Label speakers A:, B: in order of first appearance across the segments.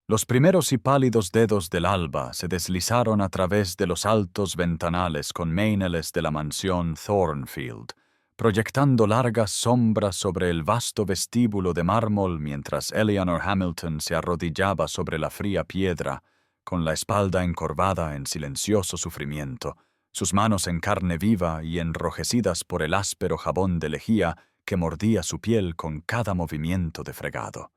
A: Los primeros y pálidos dedos del alba se deslizaron a través de los altos ventanales con maineles de la mansión Thornfield, proyectando largas sombras sobre el vasto vestíbulo de mármol mientras Eleanor Hamilton se arrodillaba sobre la fría piedra, con la espalda encorvada en silencioso sufrimiento, sus manos en carne viva y enrojecidas por el áspero jabón de lejía que mordía su piel con cada movimiento de fregado.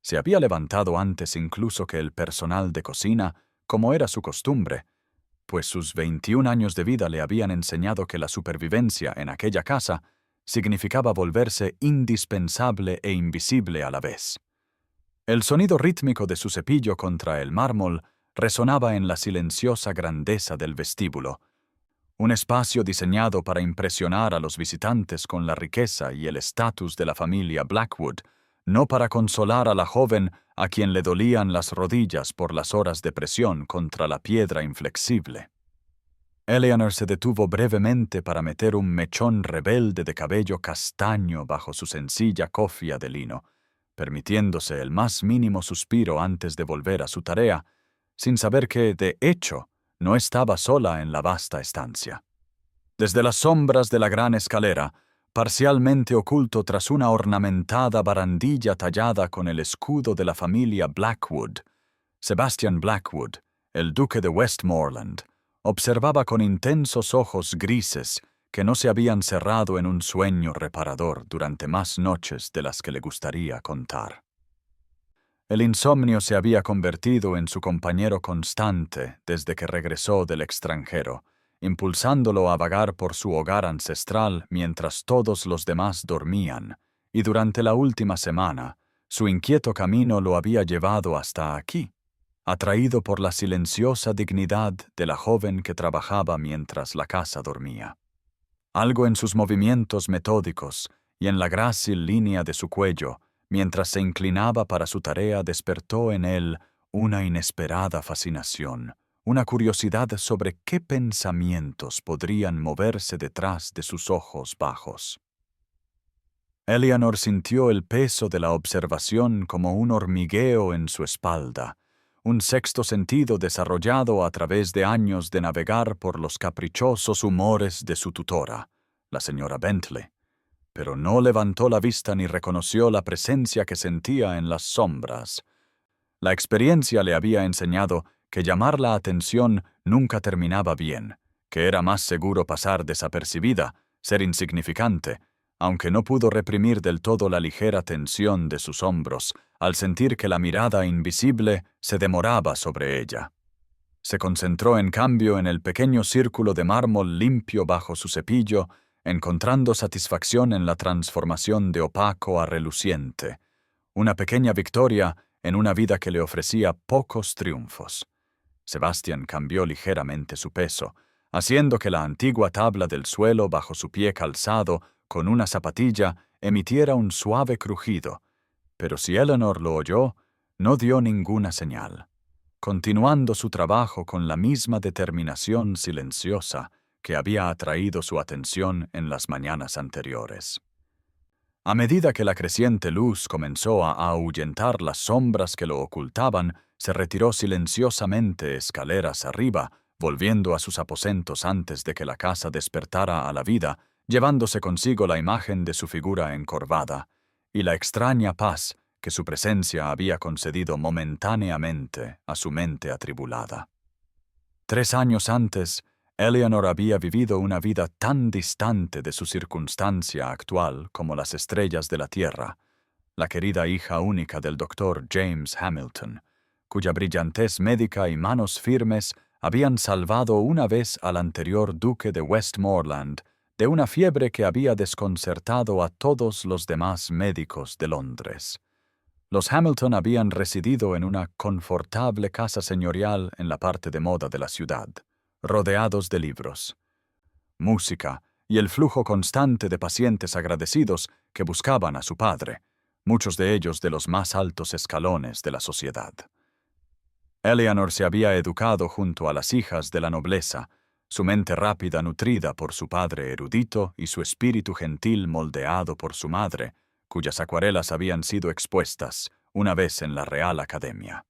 A: Se había levantado antes incluso que el personal de cocina, como era su costumbre, pues sus 21 años de vida le habían enseñado que la supervivencia en aquella casa significaba volverse indispensable e invisible a la vez. El sonido rítmico de su cepillo contra el mármol resonaba en la silenciosa grandeza del vestíbulo, un espacio diseñado para impresionar a los visitantes con la riqueza y el estatus de la familia Blackwood, no para consolar a la joven a quien le dolían las rodillas por las horas de presión contra la piedra inflexible. Eleanor se detuvo brevemente para meter un mechón rebelde de cabello castaño bajo su sencilla cofia de lino, permitiéndose el más mínimo suspiro antes de volver a su tarea, sin saber que, de hecho, no estaba sola en la vasta estancia. Desde las sombras de la gran escalera, parcialmente oculto tras una ornamentada barandilla tallada con el escudo de la familia Blackwood, Sebastian Blackwood, el duque de Westmoreland, observaba con intensos ojos grises que no se habían cerrado en un sueño reparador durante más noches de las que le gustaría contar. El insomnio se había convertido en su compañero constante desde que regresó del extranjero, impulsándolo a vagar por su hogar ancestral mientras todos los demás dormían, y durante la última semana, su inquieto camino lo había llevado hasta aquí, atraído por la silenciosa dignidad de la joven que trabajaba mientras la casa dormía. Algo en sus movimientos metódicos y en la grácil línea de su cuello, mientras se inclinaba para su tarea, despertó en él una inesperada fascinación, una curiosidad sobre qué pensamientos podrían moverse detrás de sus ojos bajos. Eleanor sintió el peso de la observación como un hormigueo en su espalda, un sexto sentido desarrollado a través de años de navegar por los caprichosos humores de su tutora, la señora Bentley, pero no levantó la vista ni reconoció la presencia que sentía en las sombras. La experiencia le había enseñado que llamar la atención nunca terminaba bien, que era más seguro pasar desapercibida, ser insignificante, aunque no pudo reprimir del todo la ligera tensión de sus hombros al sentir que la mirada invisible se demoraba sobre ella. Se concentró en cambio en el pequeño círculo de mármol limpio bajo su cepillo, encontrando satisfacción en la transformación de opaco a reluciente, una pequeña victoria en una vida que le ofrecía pocos triunfos. Sebastian cambió ligeramente su peso, haciendo que la antigua tabla del suelo bajo su pie calzado con una zapatilla emitiera un suave crujido, pero si Eleanor lo oyó, no dio ninguna señal, continuando su trabajo con la misma determinación silenciosa que había atraído su atención en las mañanas anteriores. A medida que la creciente luz comenzó a ahuyentar las sombras que lo ocultaban, se retiró silenciosamente escaleras arriba, volviendo a sus aposentos antes de que la casa despertara a la vida, llevándose consigo la imagen de su figura encorvada y la extraña paz que su presencia había concedido momentáneamente a su mente atribulada. 3 años antes, Eleanor había vivido una vida tan distante de su circunstancia actual como las estrellas de la tierra, la querida hija única del doctor James Hamilton, cuya brillantez médica y manos firmes habían salvado una vez al anterior duque de Westmoreland de una fiebre que había desconcertado a todos los demás médicos de Londres. Los Hamilton habían residido en una confortable casa señorial en la parte de moda de la ciudad, rodeados de libros, música y el flujo constante de pacientes agradecidos que buscaban a su padre, muchos de ellos de los más altos escalones de la sociedad. Eleanor se había educado junto a las hijas de la nobleza, su mente rápida nutrida por su padre erudito y su espíritu gentil moldeado por su madre, cuyas acuarelas habían sido expuestas una vez en la Real Academia.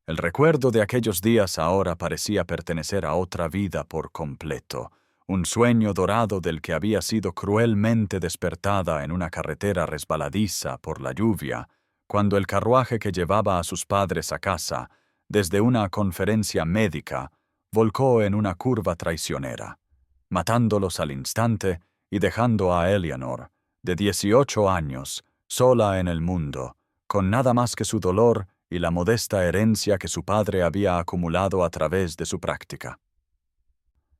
A: El recuerdo de aquellos días ahora parecía pertenecer a otra vida por completo, un sueño dorado del que había sido cruelmente despertada en una carretera resbaladiza por la lluvia, cuando el carruaje que llevaba a sus padres a casa, desde una conferencia médica, volcó en una curva traicionera, matándolos al instante y dejando a Eleanor, de 18 años, sola en el mundo, con nada más que su dolor y la modesta herencia que su padre había acumulado a través de su práctica.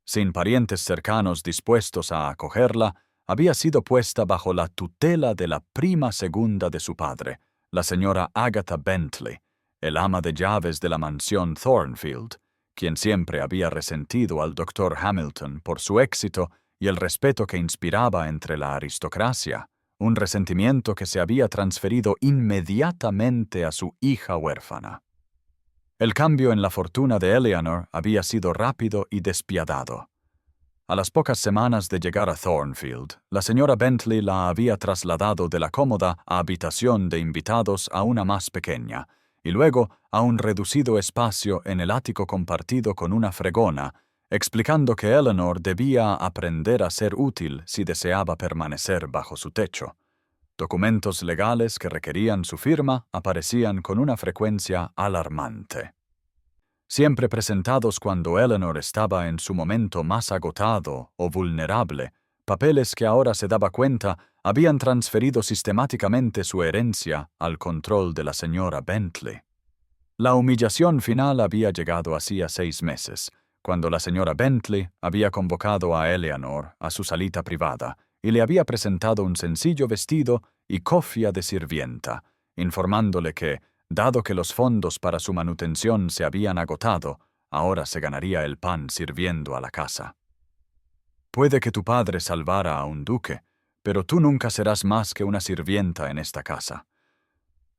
A: Sin parientes cercanos dispuestos a acogerla, había sido puesta bajo la tutela de la prima segunda de su padre, la señora Agatha Bentley, el ama de llaves de la mansión Thornfield, quien siempre había resentido al doctor Hamilton por su éxito y el respeto que inspiraba entre la aristocracia, un resentimiento que se había transferido inmediatamente a su hija huérfana. El cambio en la fortuna de Eleanor había sido rápido y despiadado. A las pocas semanas de llegar a Thornfield, la señora Bentley la había trasladado de la cómoda habitación de invitados a una más pequeña, y luego a un reducido espacio en el ático compartido con una fregona, explicando que Eleanor debía aprender a ser útil si deseaba permanecer bajo su techo. Documentos legales que requerían su firma aparecían con una frecuencia alarmante. Siempre presentados cuando Eleanor estaba en su momento más agotado o vulnerable, papeles que ahora se daba cuenta habían transferido sistemáticamente su herencia al control de la señora Bentley. La humillación final había llegado hacía 6 meses, cuando la señora Bentley había convocado a Eleanor a su salita privada y le había presentado un sencillo vestido y cofia de sirvienta, informándole que, dado que los fondos para su manutención se habían agotado, ahora se ganaría el pan sirviendo a la casa. Puede que tu padre salvara a un duque, pero tú nunca serás más que una sirvienta en esta casa,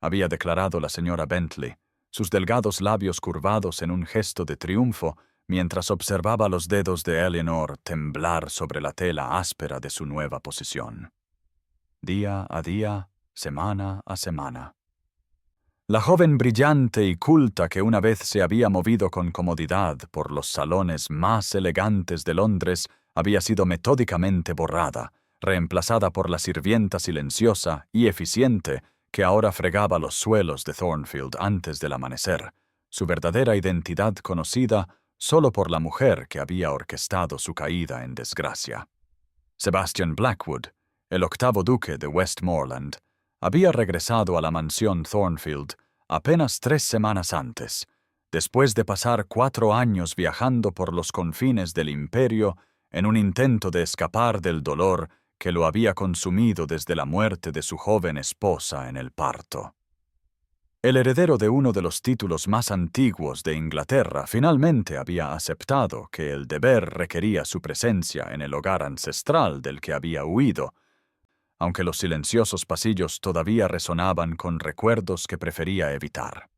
A: había declarado la señora Bentley, sus delgados labios curvados en un gesto de triunfo, mientras observaba los dedos de Eleanor temblar sobre la tela áspera de su nueva posición. Día a día, semana a semana. La joven brillante y culta que una vez se había movido con comodidad por los salones más elegantes de Londres había sido metódicamente borrada, reemplazada por la sirvienta silenciosa y eficiente que ahora fregaba los suelos de Thornfield antes del amanecer, su verdadera identidad conocida solo por la mujer que había orquestado su caída en desgracia. Sebastian Blackwood, el 8º duque de Westmoreland, había regresado a la mansión Thornfield apenas 3 semanas antes, después de pasar 4 años viajando por los confines del imperio en un intento de escapar del dolor que lo había consumido desde la muerte de su joven esposa en el parto. El heredero de uno de los títulos más antiguos de Inglaterra finalmente había aceptado que el deber requería su presencia en el hogar ancestral del que había huido, aunque los silenciosos pasillos todavía resonaban con recuerdos que prefería evitar.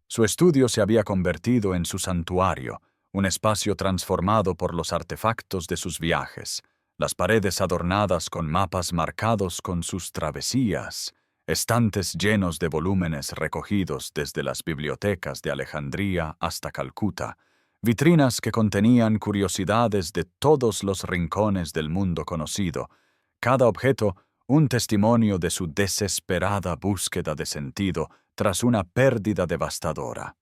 A: Su estudio se había convertido en su santuario, un espacio transformado por los artefactos de sus viajes, las paredes adornadas con mapas marcados con sus travesías, estantes llenos de volúmenes recogidos desde las bibliotecas de Alejandría hasta Calcuta, vitrinas que contenían curiosidades de todos los rincones del mundo conocido, cada objeto un testimonio de su desesperada búsqueda de sentido tras una pérdida devastadora.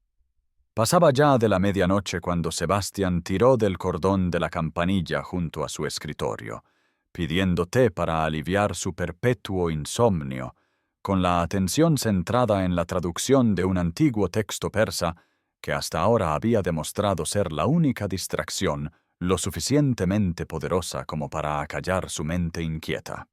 A: Pasaba ya de la medianoche cuando Sebastián tiró del cordón de la campanilla junto a su escritorio, pidiendo té para aliviar su perpetuo insomnio, con la atención centrada en la traducción de un antiguo texto persa que hasta ahora había demostrado ser la única distracción lo suficientemente poderosa como para acallar su mente inquieta.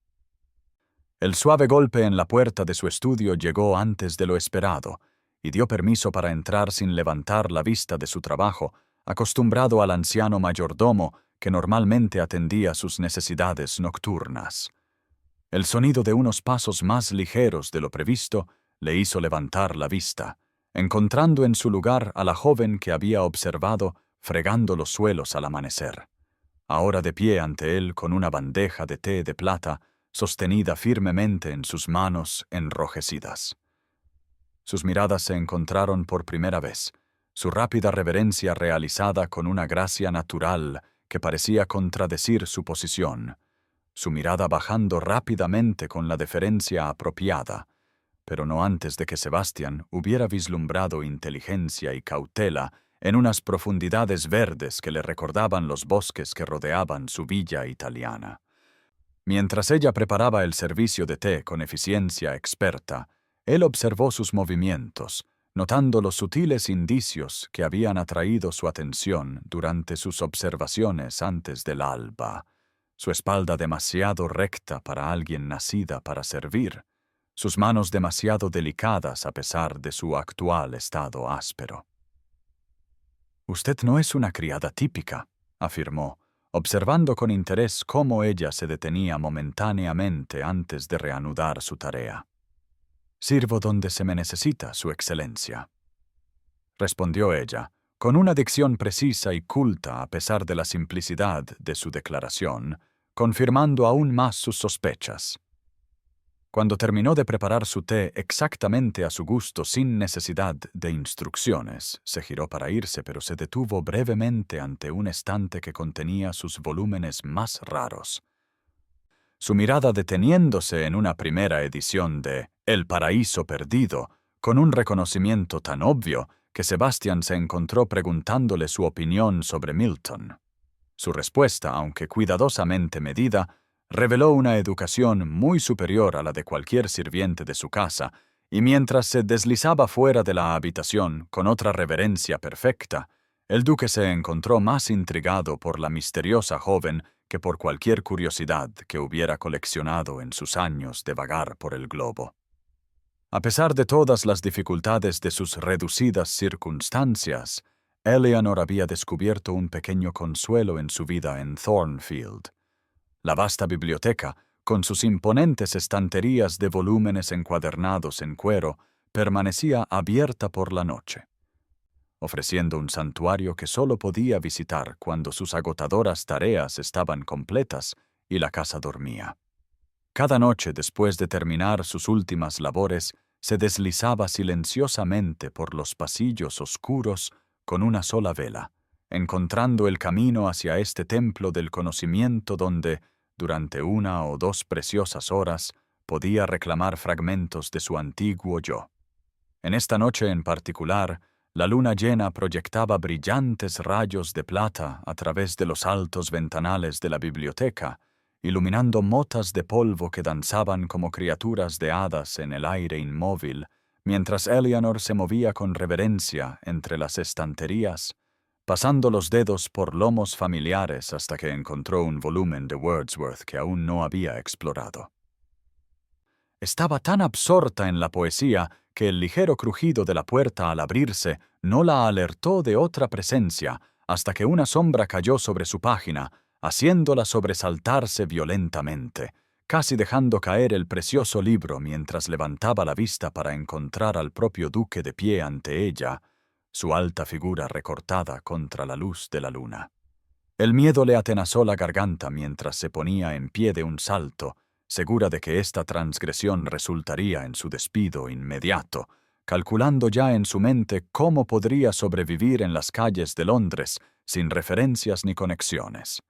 A: El suave golpe en la puerta de su estudio llegó antes de lo esperado, y dio permiso para entrar sin levantar la vista de su trabajo, acostumbrado al anciano mayordomo que normalmente atendía sus necesidades nocturnas. El sonido de unos pasos más ligeros de lo previsto le hizo levantar la vista, encontrando en su lugar a la joven que había observado fregando los suelos al amanecer, ahora de pie ante él con una bandeja de té de plata sostenida firmemente en sus manos enrojecidas. Sus miradas se encontraron por primera vez, su rápida reverencia realizada con una gracia natural que parecía contradecir su posición, su mirada bajando rápidamente con la deferencia apropiada, pero no antes de que Sebastián hubiera vislumbrado inteligencia y cautela en unas profundidades verdes que le recordaban los bosques que rodeaban su villa italiana. Mientras ella preparaba el servicio de té con eficiencia experta, él observó sus movimientos, notando los sutiles indicios que habían atraído su atención durante sus observaciones antes del alba. Su espalda demasiado recta para alguien nacida para servir, sus manos demasiado delicadas a pesar de su actual estado áspero. «Usted no es una criada típica», afirmó, observando con interés cómo ella se detenía momentáneamente antes de reanudar su tarea. «Sirvo donde se me necesita, Su Excelencia», respondió ella, con una dicción precisa y culta a pesar de la simplicidad de su declaración, confirmando aún más sus sospechas. Cuando terminó de preparar su té exactamente a su gusto sin necesidad de instrucciones, se giró para irse, pero se detuvo brevemente ante un estante que contenía sus volúmenes más raros. Su mirada deteniéndose en una primera edición de El Paraíso Perdido, con un reconocimiento tan obvio que Sebastián se encontró preguntándole su opinión sobre Milton. Su respuesta, aunque cuidadosamente medida, reveló una educación muy superior a la de cualquier sirviente de su casa, y mientras se deslizaba fuera de la habitación con otra reverencia perfecta, el duque se encontró más intrigado por la misteriosa joven que por cualquier curiosidad que hubiera coleccionado en sus años de vagar por el globo. A pesar de todas las dificultades de sus reducidas circunstancias, Eleanor había descubierto un pequeño consuelo en su vida en Thornfield. La vasta biblioteca, con sus imponentes estanterías de volúmenes encuadernados en cuero, permanecía abierta por la noche, ofreciendo un santuario que solo podía visitar cuando sus agotadoras tareas estaban completas y la casa dormía. Cada noche, después de terminar sus últimas labores, se deslizaba silenciosamente por los pasillos oscuros con una sola vela, encontrando el camino hacia este templo del conocimiento donde, durante 1 o 2 preciosas horas, podía reclamar fragmentos de su antiguo yo. En esta noche en particular, la luna llena proyectaba brillantes rayos de plata a través de los altos ventanales de la biblioteca, iluminando motas de polvo que danzaban como criaturas de hadas en el aire inmóvil, mientras Eleanor se movía con reverencia entre las estanterías, pasando los dedos por lomos familiares hasta que encontró un volumen de Wordsworth que aún no había explorado. Estaba tan absorta en la poesía que el ligero crujido de la puerta al abrirse no la alertó de otra presencia hasta que una sombra cayó sobre su página, haciéndola sobresaltarse violentamente, casi dejando caer el precioso libro mientras levantaba la vista para encontrar al propio duque de pie ante ella, su alta figura recortada contra la luz de la luna. El miedo le atenazó la garganta mientras se ponía en pie de un salto, segura de que esta transgresión resultaría en su despido inmediato, calculando ya en su mente cómo podría sobrevivir en las calles de Londres sin referencias ni conexiones.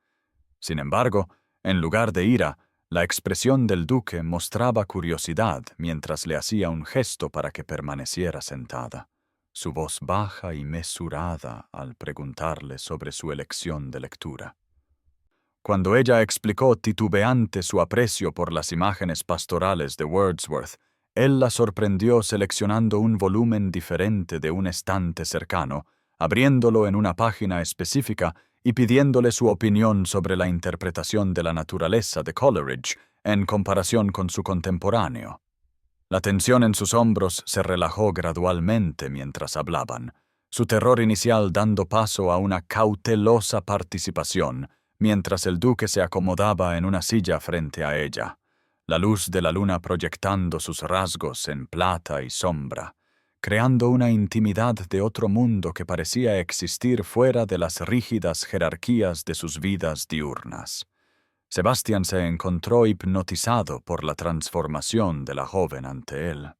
A: Sin embargo, en lugar de ira, la expresión del duque mostraba curiosidad mientras le hacía un gesto para que permaneciera sentada, su voz baja y mesurada al preguntarle sobre su elección de lectura. Cuando ella explicó titubeante su aprecio por las imágenes pastorales de Wordsworth, él la sorprendió seleccionando un volumen diferente de un estante cercano, abriéndolo en una página específica y pidiéndole su opinión sobre la interpretación de la naturaleza de Coleridge en comparación con su contemporáneo. La tensión en sus hombros se relajó gradualmente mientras hablaban, su terror inicial dando paso a una cautelosa participación, mientras el duque se acomodaba en una silla frente a ella, la luz de la luna proyectando sus rasgos en plata y sombra, creando una intimidad de otro mundo que parecía existir fuera de las rígidas jerarquías de sus vidas diurnas. Sebastián se encontró hipnotizado por la transformación de la joven ante él.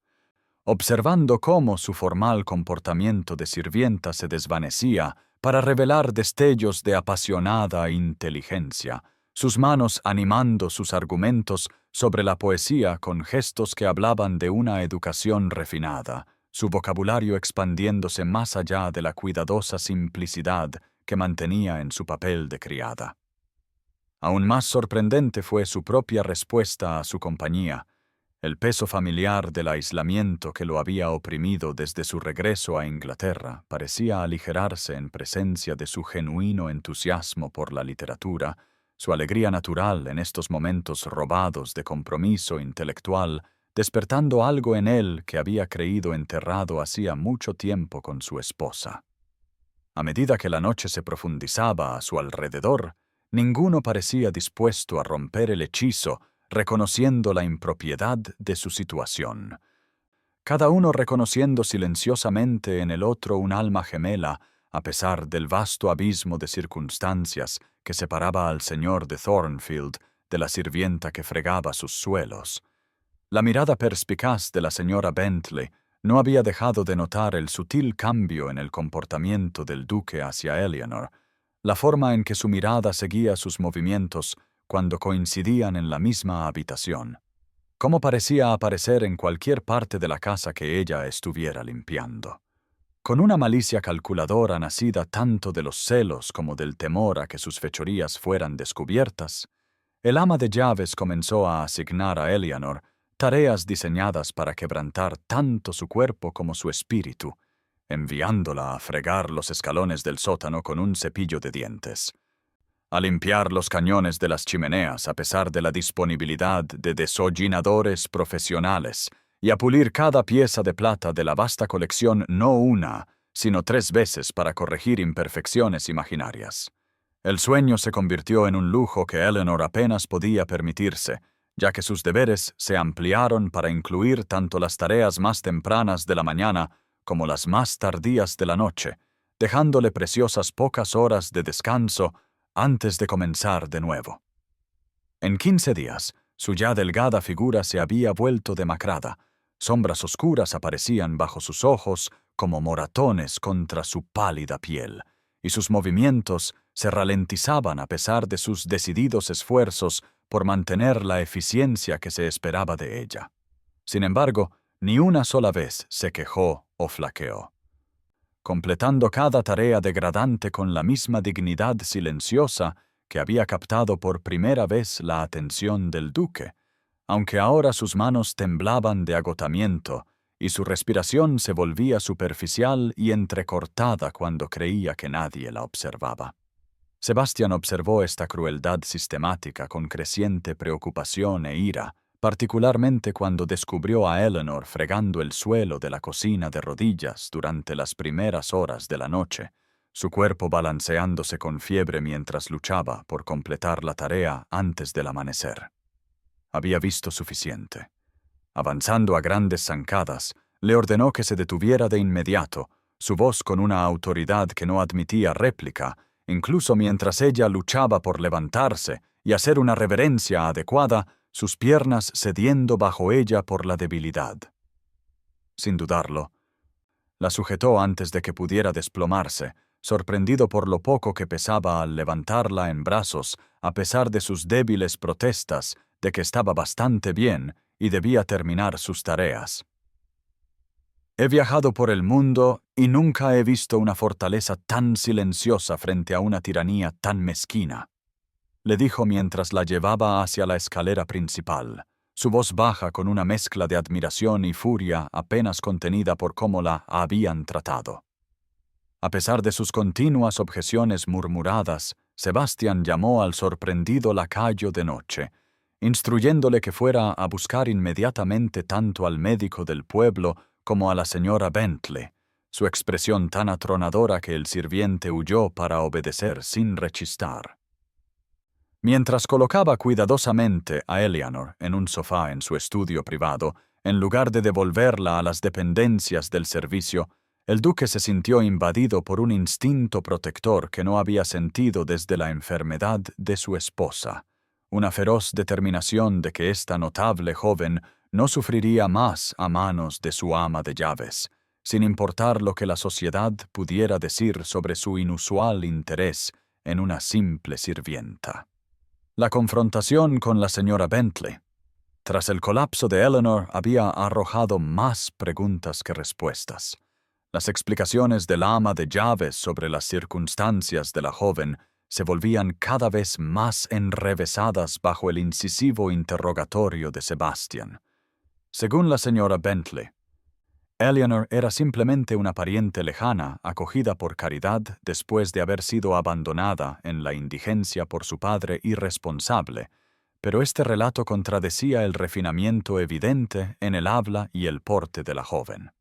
A: observando cómo su formal comportamiento de sirvienta se desvanecía para revelar destellos de apasionada inteligencia, sus manos animando sus argumentos sobre la poesía con gestos que hablaban de una educación refinada, su vocabulario expandiéndose más allá de la cuidadosa simplicidad que mantenía en su papel de criada. Aún más sorprendente fue su propia respuesta a su compañía. El peso familiar del aislamiento que lo había oprimido desde su regreso a Inglaterra parecía aligerarse en presencia de su genuino entusiasmo por la literatura, su alegría natural en estos momentos robados de compromiso intelectual, despertando algo en él que había creído enterrado hacía mucho tiempo con su esposa. A medida que la noche se profundizaba a su alrededor, ninguno parecía dispuesto a romper el hechizo, reconociendo la impropiedad de su situación. Cada uno reconociendo silenciosamente en el otro un alma gemela, a pesar del vasto abismo de circunstancias que separaba al señor de Thornfield de la sirvienta que fregaba sus suelos. La mirada perspicaz de la señora Bentley no había dejado de notar el sutil cambio en el comportamiento del duque hacia Eleanor, la forma en que su mirada seguía sus movimientos cuando coincidían en la misma habitación, cómo parecía aparecer en cualquier parte de la casa que ella estuviera limpiando. Con una malicia calculadora nacida tanto de los celos como del temor a que sus fechorías fueran descubiertas, el ama de llaves comenzó a asignar a Eleanor tareas diseñadas para quebrantar tanto su cuerpo como su espíritu, enviándola a fregar los escalones del sótano con un cepillo de dientes, a limpiar los cañones de las chimeneas a pesar de la disponibilidad de deshollinadores profesionales y a pulir cada pieza de plata de la vasta colección no una, sino 3 veces para corregir imperfecciones imaginarias. El sueño se convirtió en un lujo que Eleanor apenas podía permitirse, ya que sus deberes se ampliaron para incluir tanto las tareas más tempranas de la mañana como las más tardías de la noche, dejándole preciosas pocas horas de descanso antes de comenzar de nuevo. En 15 días, su ya delgada figura se había vuelto demacrada, sombras oscuras aparecían bajo sus ojos como moratones contra su pálida piel, y sus movimientos se ralentizaban a pesar de sus decididos esfuerzos por mantener la eficiencia que se esperaba de ella. Sin embargo, ni una sola vez se quejó o flaqueó, completando cada tarea degradante con la misma dignidad silenciosa que había captado por primera vez la atención del duque, aunque ahora sus manos temblaban de agotamiento y su respiración se volvía superficial y entrecortada cuando creía que nadie la observaba. Sebastián observó esta crueldad sistemática con creciente preocupación e ira, particularmente cuando descubrió a Eleanor fregando el suelo de la cocina de rodillas durante las primeras horas de la noche, su cuerpo balanceándose con fiebre mientras luchaba por completar la tarea antes del amanecer. Había visto suficiente. Avanzando a grandes zancadas, le ordenó que se detuviera de inmediato, su voz con una autoridad que no admitía réplica, incluso mientras ella luchaba por levantarse y hacer una reverencia adecuada, sus piernas cediendo bajo ella por la debilidad. Sin dudarlo, la sujetó antes de que pudiera desplomarse, sorprendido por lo poco que pesaba al levantarla en brazos, a pesar de sus débiles protestas de que estaba bastante bien y debía terminar sus tareas. He viajado por el mundo y nunca he visto una fortaleza tan silenciosa frente a una tiranía tan mezquina, le dijo mientras la llevaba hacia la escalera principal, su voz baja con una mezcla de admiración y furia apenas contenida por cómo la habían tratado. A pesar de sus continuas objeciones murmuradas, Sebastián llamó al sorprendido lacayo de noche, instruyéndole que fuera a buscar inmediatamente tanto al médico del pueblo como a la señora Bentley, su expresión tan atronadora que el sirviente huyó para obedecer sin rechistar. Mientras colocaba cuidadosamente a Eleanor en un sofá en su estudio privado, en lugar de devolverla a las dependencias del servicio, el duque se sintió invadido por un instinto protector que no había sentido desde la enfermedad de su esposa, una feroz determinación de que esta notable joven no sufriría más a manos de su ama de llaves, sin importar lo que la sociedad pudiera decir sobre su inusual interés en una simple sirvienta. La confrontación con la señora Bentley, tras el colapso de Eleanor, había arrojado más preguntas que respuestas. Las explicaciones del ama de llaves sobre las circunstancias de la joven se volvían cada vez más enrevesadas bajo el incisivo interrogatorio de Sebastian. Según la señora Bentley, Eleanor era simplemente una pariente lejana acogida por caridad después de haber sido abandonada en la indigencia por su padre irresponsable, pero este relato contradecía el refinamiento evidente en el habla y el porte de la joven.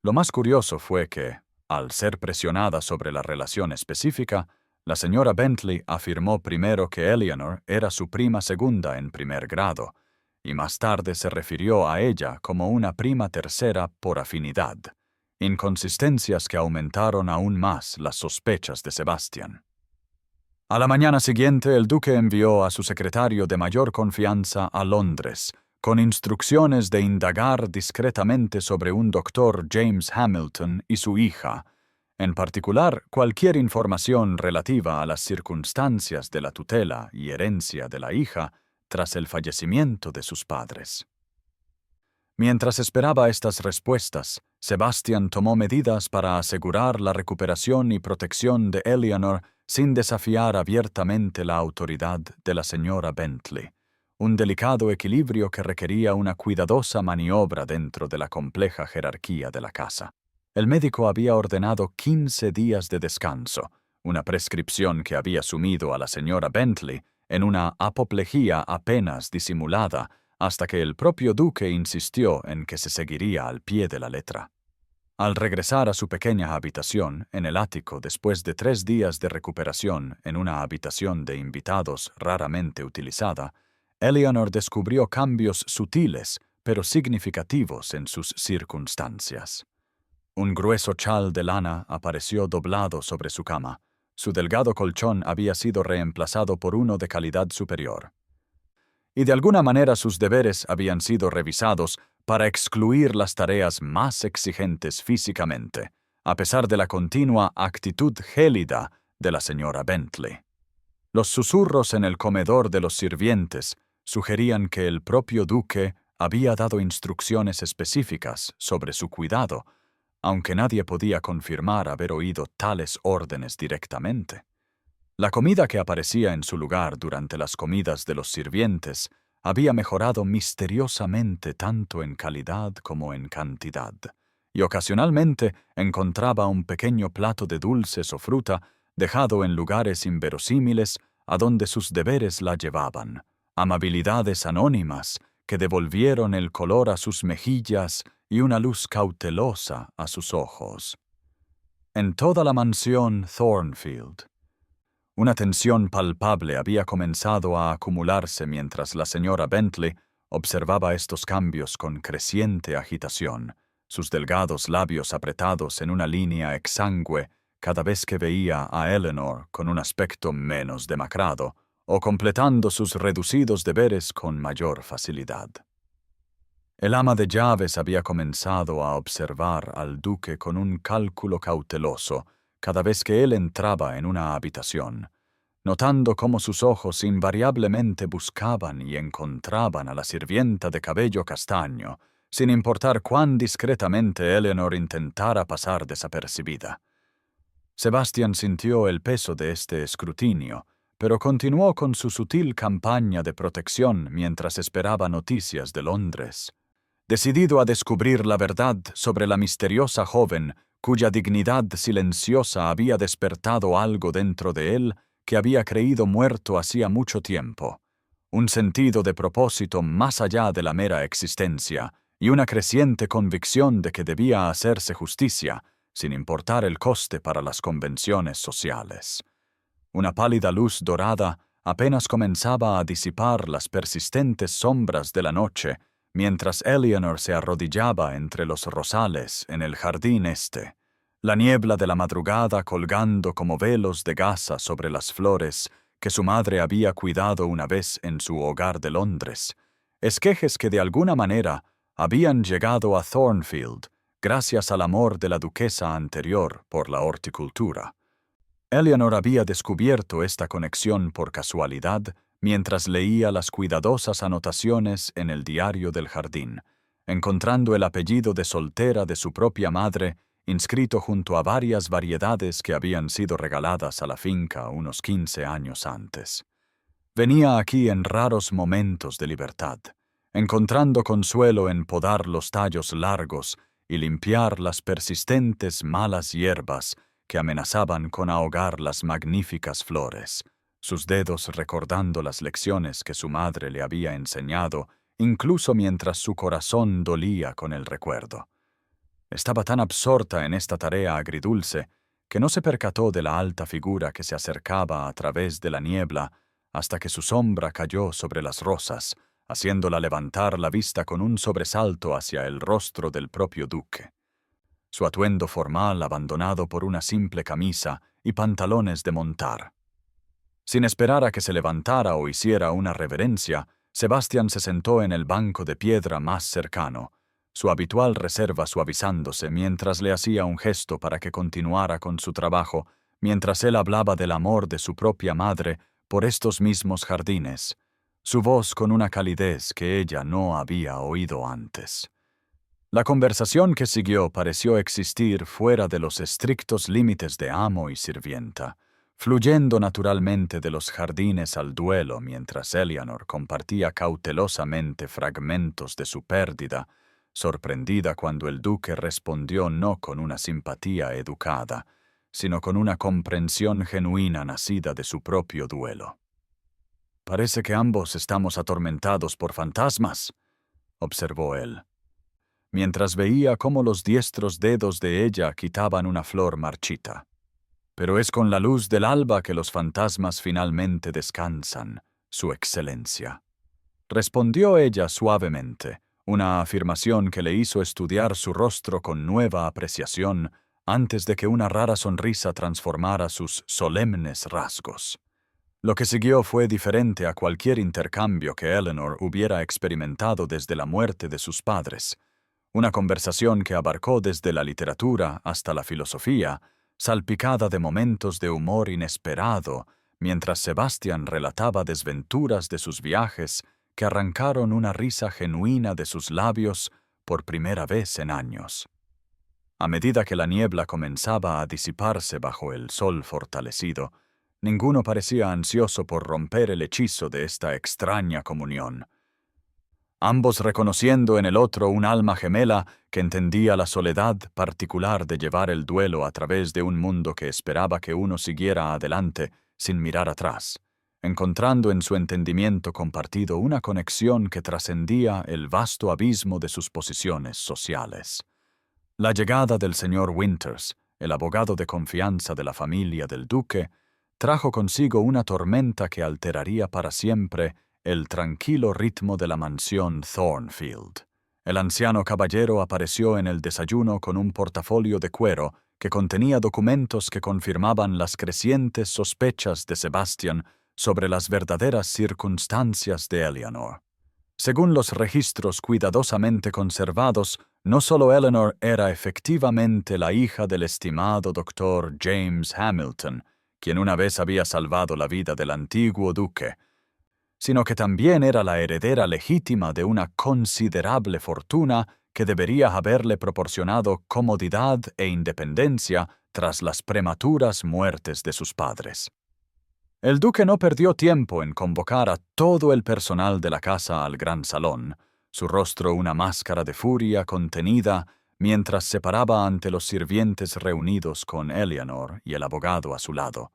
A: Lo más curioso fue que, al ser presionada sobre la relación específica, la señora Bentley afirmó primero que Eleanor era su prima segunda en primer grado, y más tarde se refirió a ella como una prima tercera por afinidad, inconsistencias que aumentaron aún más las sospechas de Sebastian. A la mañana siguiente, el duque envió a su secretario de mayor confianza a Londres, con instrucciones de indagar discretamente sobre un doctor James Hamilton y su hija, en particular cualquier información relativa a las circunstancias de la tutela y herencia de la hija tras el fallecimiento de sus padres. Mientras esperaba estas respuestas, Sebastian tomó medidas para asegurar la recuperación y protección de Eleanor sin desafiar abiertamente la autoridad de la señora Bentley, un delicado equilibrio que requería una cuidadosa maniobra dentro de la compleja jerarquía de la casa. El médico había ordenado 15 días de descanso, una prescripción que había sumido a la señora Bentley en una apoplejía apenas disimulada, hasta que el propio duque insistió en que se seguiría al pie de la letra. Al regresar a su pequeña habitación en el ático después de 3 días de recuperación en una habitación de invitados raramente utilizada, Eleanor descubrió cambios sutiles pero significativos en sus circunstancias. Un grueso chal de lana apareció doblado sobre su cama. Su delgado colchón había sido reemplazado por uno de calidad superior. Y de alguna manera sus deberes habían sido revisados para excluir las tareas más exigentes físicamente, a pesar de la continua actitud gélida de la señora Bentley. Los susurros en el comedor de los sirvientes sugerían que el propio duque había dado instrucciones específicas sobre su cuidado, aunque nadie podía confirmar haber oído tales órdenes directamente. La comida que aparecía en su lugar durante las comidas de los sirvientes había mejorado misteriosamente tanto en calidad como en cantidad, y ocasionalmente encontraba un pequeño plato de dulces o fruta dejado en lugares inverosímiles a donde sus deberes la llevaban, amabilidades anónimas que devolvieron el color a sus mejillas y una luz cautelosa a sus ojos. En toda la mansión Thornfield, una tensión palpable había comenzado a acumularse mientras la señora Bentley observaba estos cambios con creciente agitación, sus delgados labios apretados en una línea exangüe cada vez que veía a Eleanor con un aspecto menos demacrado o completando sus reducidos deberes con mayor facilidad. El ama de llaves había comenzado a observar al duque con un cálculo cauteloso cada vez que él entraba en una habitación, notando cómo sus ojos invariablemente buscaban y encontraban a la sirvienta de cabello castaño, sin importar cuán discretamente Eleanor intentara pasar desapercibida. Sebastian sintió el peso de este escrutinio, pero continuó con su sutil campaña de protección mientras esperaba noticias de Londres. Decidido a descubrir la verdad sobre la misteriosa joven cuya dignidad silenciosa había despertado algo dentro de él que había creído muerto hacía mucho tiempo, un sentido de propósito más allá de la mera existencia y una creciente convicción de que debía hacerse justicia, sin importar el coste para las convenciones sociales. Una pálida luz dorada apenas comenzaba a disipar las persistentes sombras de la noche, mientras Eleanor se arrodillaba entre los rosales en el jardín este, la niebla de la madrugada colgando como velos de gasa sobre las flores que su madre había cuidado una vez en su hogar de Londres, esquejes que de alguna manera habían llegado a Thornfield gracias al amor de la duquesa anterior por la horticultura. Eleanor había descubierto esta conexión por casualidad mientras leía las cuidadosas anotaciones en el diario del jardín, encontrando el apellido de soltera de su propia madre inscrito junto a varias variedades que habían sido regaladas a la finca unos 15 años antes. Venía aquí en raros momentos de libertad, encontrando consuelo en podar los tallos largos y limpiar las persistentes malas hierbas que amenazaban con ahogar las magníficas flores, sus dedos recordando las lecciones que su madre le había enseñado, incluso mientras su corazón dolía con el recuerdo. Estaba tan absorta en esta tarea agridulce que no se percató de la alta figura que se acercaba a través de la niebla hasta que su sombra cayó sobre las rosas, haciéndola levantar la vista con un sobresalto hacia el rostro del propio duque. Su atuendo formal abandonado por una simple camisa y pantalones de montar. Sin esperar a que se levantara o hiciera una reverencia, Sebastián se sentó en el banco de piedra más cercano, su habitual reserva suavizándose mientras le hacía un gesto para que continuara con su trabajo, mientras él hablaba del amor de su propia madre por estos mismos jardines, su voz con una calidez que ella no había oído antes. La conversación que siguió pareció existir fuera de los estrictos límites de amo y sirvienta, fluyendo naturalmente de los jardines al duelo mientras Eleanor compartía cautelosamente fragmentos de su pérdida, sorprendida cuando el duque respondió no con una simpatía educada, sino con una comprensión genuina nacida de su propio duelo. «Parece que ambos estamos atormentados por fantasmas», observó él, mientras veía cómo los diestros dedos de ella quitaban una flor marchita. «Pero es con la luz del alba que los fantasmas finalmente descansan, Su Excelencia», respondió ella suavemente, una afirmación que le hizo estudiar su rostro con nueva apreciación antes de que una rara sonrisa transformara sus solemnes rasgos. Lo que siguió fue diferente a cualquier intercambio que Eleanor hubiera experimentado desde la muerte de sus padres. Una conversación que abarcó desde la literatura hasta la filosofía, salpicada de momentos de humor inesperado, mientras Sebastián relataba desventuras de sus viajes que arrancaron una risa genuina de sus labios por primera vez en años. A medida que la niebla comenzaba a disiparse bajo el sol fortalecido, ninguno parecía ansioso por romper el hechizo de esta extraña comunión. Ambos reconociendo en el otro un alma gemela que entendía la soledad particular de llevar el duelo a través de un mundo que esperaba que uno siguiera adelante sin mirar atrás, encontrando en su entendimiento compartido una conexión que trascendía el vasto abismo de sus posiciones sociales. La llegada del señor Winters, el abogado de confianza de la familia del duque, trajo consigo una tormenta que alteraría para siempre el tranquilo ritmo de la mansión Thornfield. El anciano caballero apareció en el desayuno con un portafolio de cuero que contenía documentos que confirmaban las crecientes sospechas de Sebastián sobre las verdaderas circunstancias de Eleanor. Según los registros cuidadosamente conservados, no solo Eleanor era efectivamente la hija del estimado doctor James Hamilton, quien una vez había salvado la vida del antiguo duque, sino que también era la heredera legítima de una considerable fortuna que debería haberle proporcionado comodidad e independencia tras las prematuras muertes de sus padres. El duque no perdió tiempo en convocar a todo el personal de la casa al gran salón, su rostro una máscara de furia contenida, mientras se paraba ante los sirvientes reunidos con Eleanor y el abogado a su lado.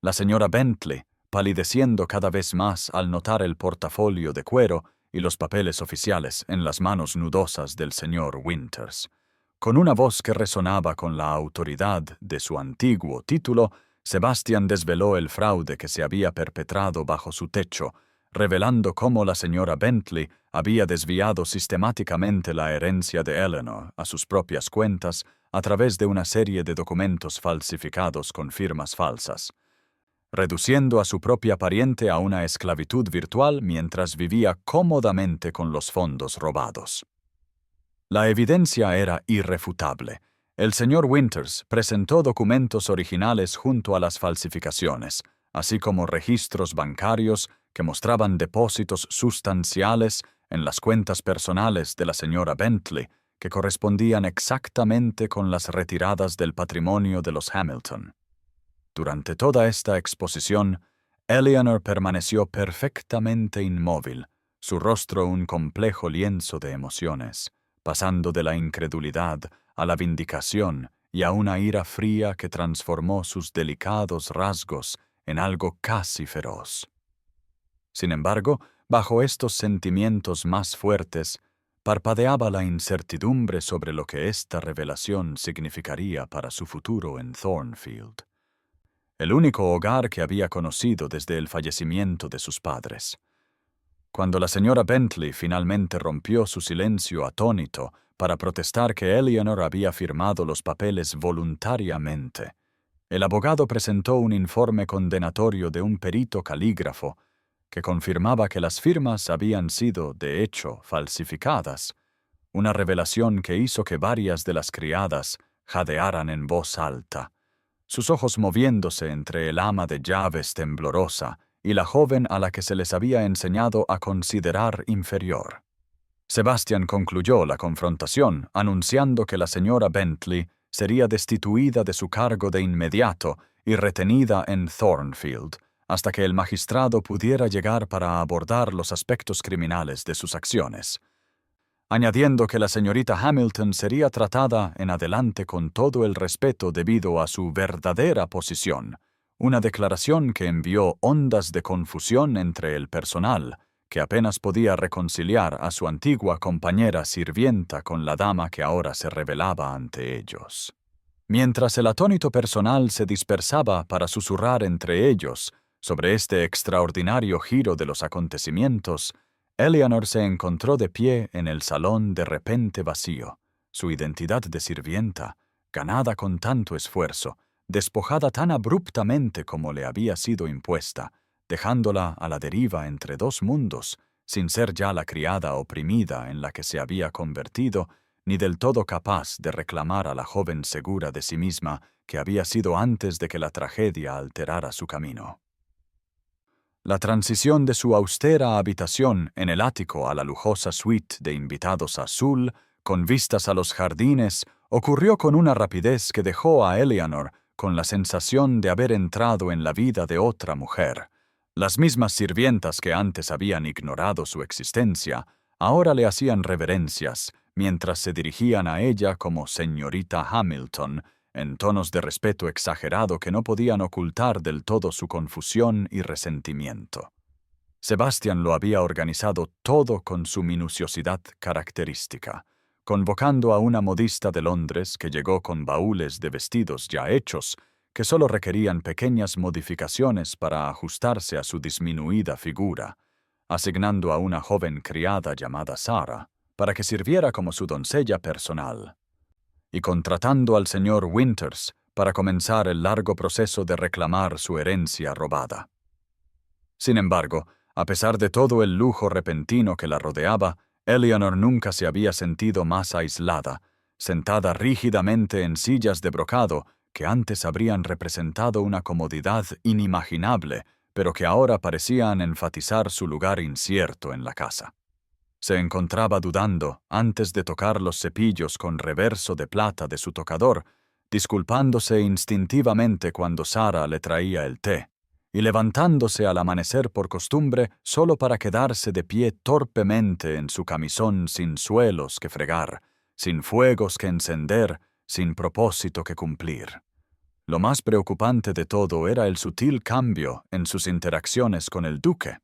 A: La señora Bentley, palideciendo cada vez más al notar el portafolio de cuero y los papeles oficiales en las manos nudosas del señor Winters. Con una voz que resonaba con la autoridad de su antiguo título, Sebastián desveló el fraude que se había perpetrado bajo su techo, revelando cómo la señora Bentley había desviado sistemáticamente la herencia de Eleanor a sus propias cuentas a través de una serie de documentos falsificados con firmas falsas. reduciendo a su propia pariente a una esclavitud virtual mientras vivía cómodamente con los fondos robados. La evidencia era irrefutable. El señor Winters presentó documentos originales junto a las falsificaciones, así como registros bancarios que mostraban depósitos sustanciales en las cuentas personales de la señora Bentley, que correspondían exactamente con las retiradas del patrimonio de los Hamilton. Durante toda esta exposición, Eleanor permaneció perfectamente inmóvil, su rostro un complejo lienzo de emociones, pasando de la incredulidad a la vindicación y a una ira fría que transformó sus delicados rasgos en algo casi feroz. Sin embargo, bajo estos sentimientos más fuertes, parpadeaba la incertidumbre sobre lo que esta revelación significaría para su futuro en Thornfield, el único hogar que había conocido desde el fallecimiento de sus padres. Cuando la señora Bentley finalmente rompió su silencio atónito para protestar que Eleanor había firmado los papeles voluntariamente, el abogado presentó un informe condenatorio de un perito calígrafo que confirmaba que las firmas habían sido, de hecho, falsificadas, una revelación que hizo que varias de las criadas jadearan en voz alta, sus ojos moviéndose entre el ama de llaves temblorosa y la joven a la que se les había enseñado a considerar inferior. Sebastian concluyó la confrontación anunciando que la señora Bentley sería destituida de su cargo de inmediato y retenida en Thornfield, hasta que el magistrado pudiera llegar para abordar los aspectos criminales de sus acciones, añadiendo que la señorita Hamilton sería tratada en adelante con todo el respeto debido a su verdadera posición, una declaración que envió ondas de confusión entre el personal, que apenas podía reconciliar a su antigua compañera sirvienta con la dama que ahora se revelaba ante ellos. Mientras el atónito personal se dispersaba para susurrar entre ellos sobre este extraordinario giro de los acontecimientos, Eleanor se encontró de pie en el salón de repente vacío, su identidad de sirvienta, ganada con tanto esfuerzo, despojada tan abruptamente como le había sido impuesta, dejándola a la deriva entre dos mundos, sin ser ya la criada oprimida en la que se había convertido, ni del todo capaz de reclamar a la joven segura de sí misma que había sido antes de que la tragedia alterara su camino. La transición de su austera habitación en el ático a la lujosa suite de invitados azul, con vistas a los jardines, ocurrió con una rapidez que dejó a Eleanor con la sensación de haber entrado en la vida de otra mujer. Las mismas sirvientas que antes habían ignorado su existencia, ahora le hacían reverencias, mientras se dirigían a ella como señorita Hamilton, en tonos de respeto exagerado que no podían ocultar del todo su confusión y resentimiento. Sebastian lo había organizado todo con su minuciosidad característica, convocando a una modista de Londres que llegó con baúles de vestidos ya hechos, que solo requerían pequeñas modificaciones para ajustarse a su disminuida figura, asignando a una joven criada llamada Sarah para que sirviera como su doncella personal, y contratando al señor Winters para comenzar el largo proceso de reclamar su herencia robada. Sin embargo, a pesar de todo el lujo repentino que la rodeaba, Eleanor nunca se había sentido más aislada, sentada rígidamente en sillas de brocado que antes habrían representado una comodidad inimaginable, pero que ahora parecían enfatizar su lugar incierto en la casa. Se encontraba dudando antes de tocar los cepillos con reverso de plata de su tocador, disculpándose instintivamente cuando Sarah le traía el té, y levantándose al amanecer por costumbre solo para quedarse de pie torpemente en su camisón sin suelos que fregar, sin fuegos que encender, sin propósito que cumplir. Lo más preocupante de todo era el sutil cambio en sus interacciones con el duque.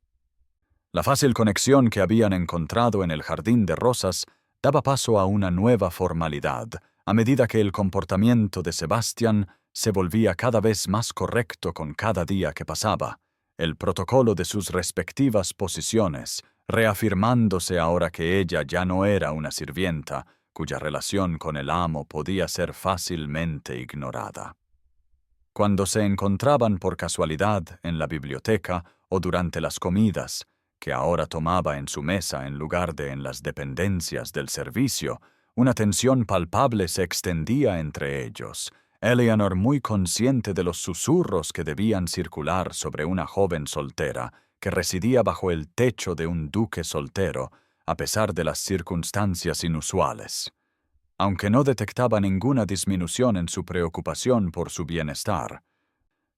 A: La fácil conexión que habían encontrado en el jardín de rosas daba paso a una nueva formalidad, a medida que el comportamiento de Sebastian se volvía cada vez más correcto con cada día que pasaba, el protocolo de sus respectivas posiciones, reafirmándose ahora que ella ya no era una sirvienta, cuya relación con el amo podía ser fácilmente ignorada. Cuando se encontraban por casualidad en la biblioteca o durante las comidas, que ahora tomaba en su mesa en lugar de en las dependencias del servicio, una tensión palpable se extendía entre ellos. Eleanor, muy consciente de los susurros que debían circular sobre una joven soltera que residía bajo el techo de un duque soltero, a pesar de las circunstancias inusuales. Aunque no detectaba ninguna disminución en su preocupación por su bienestar,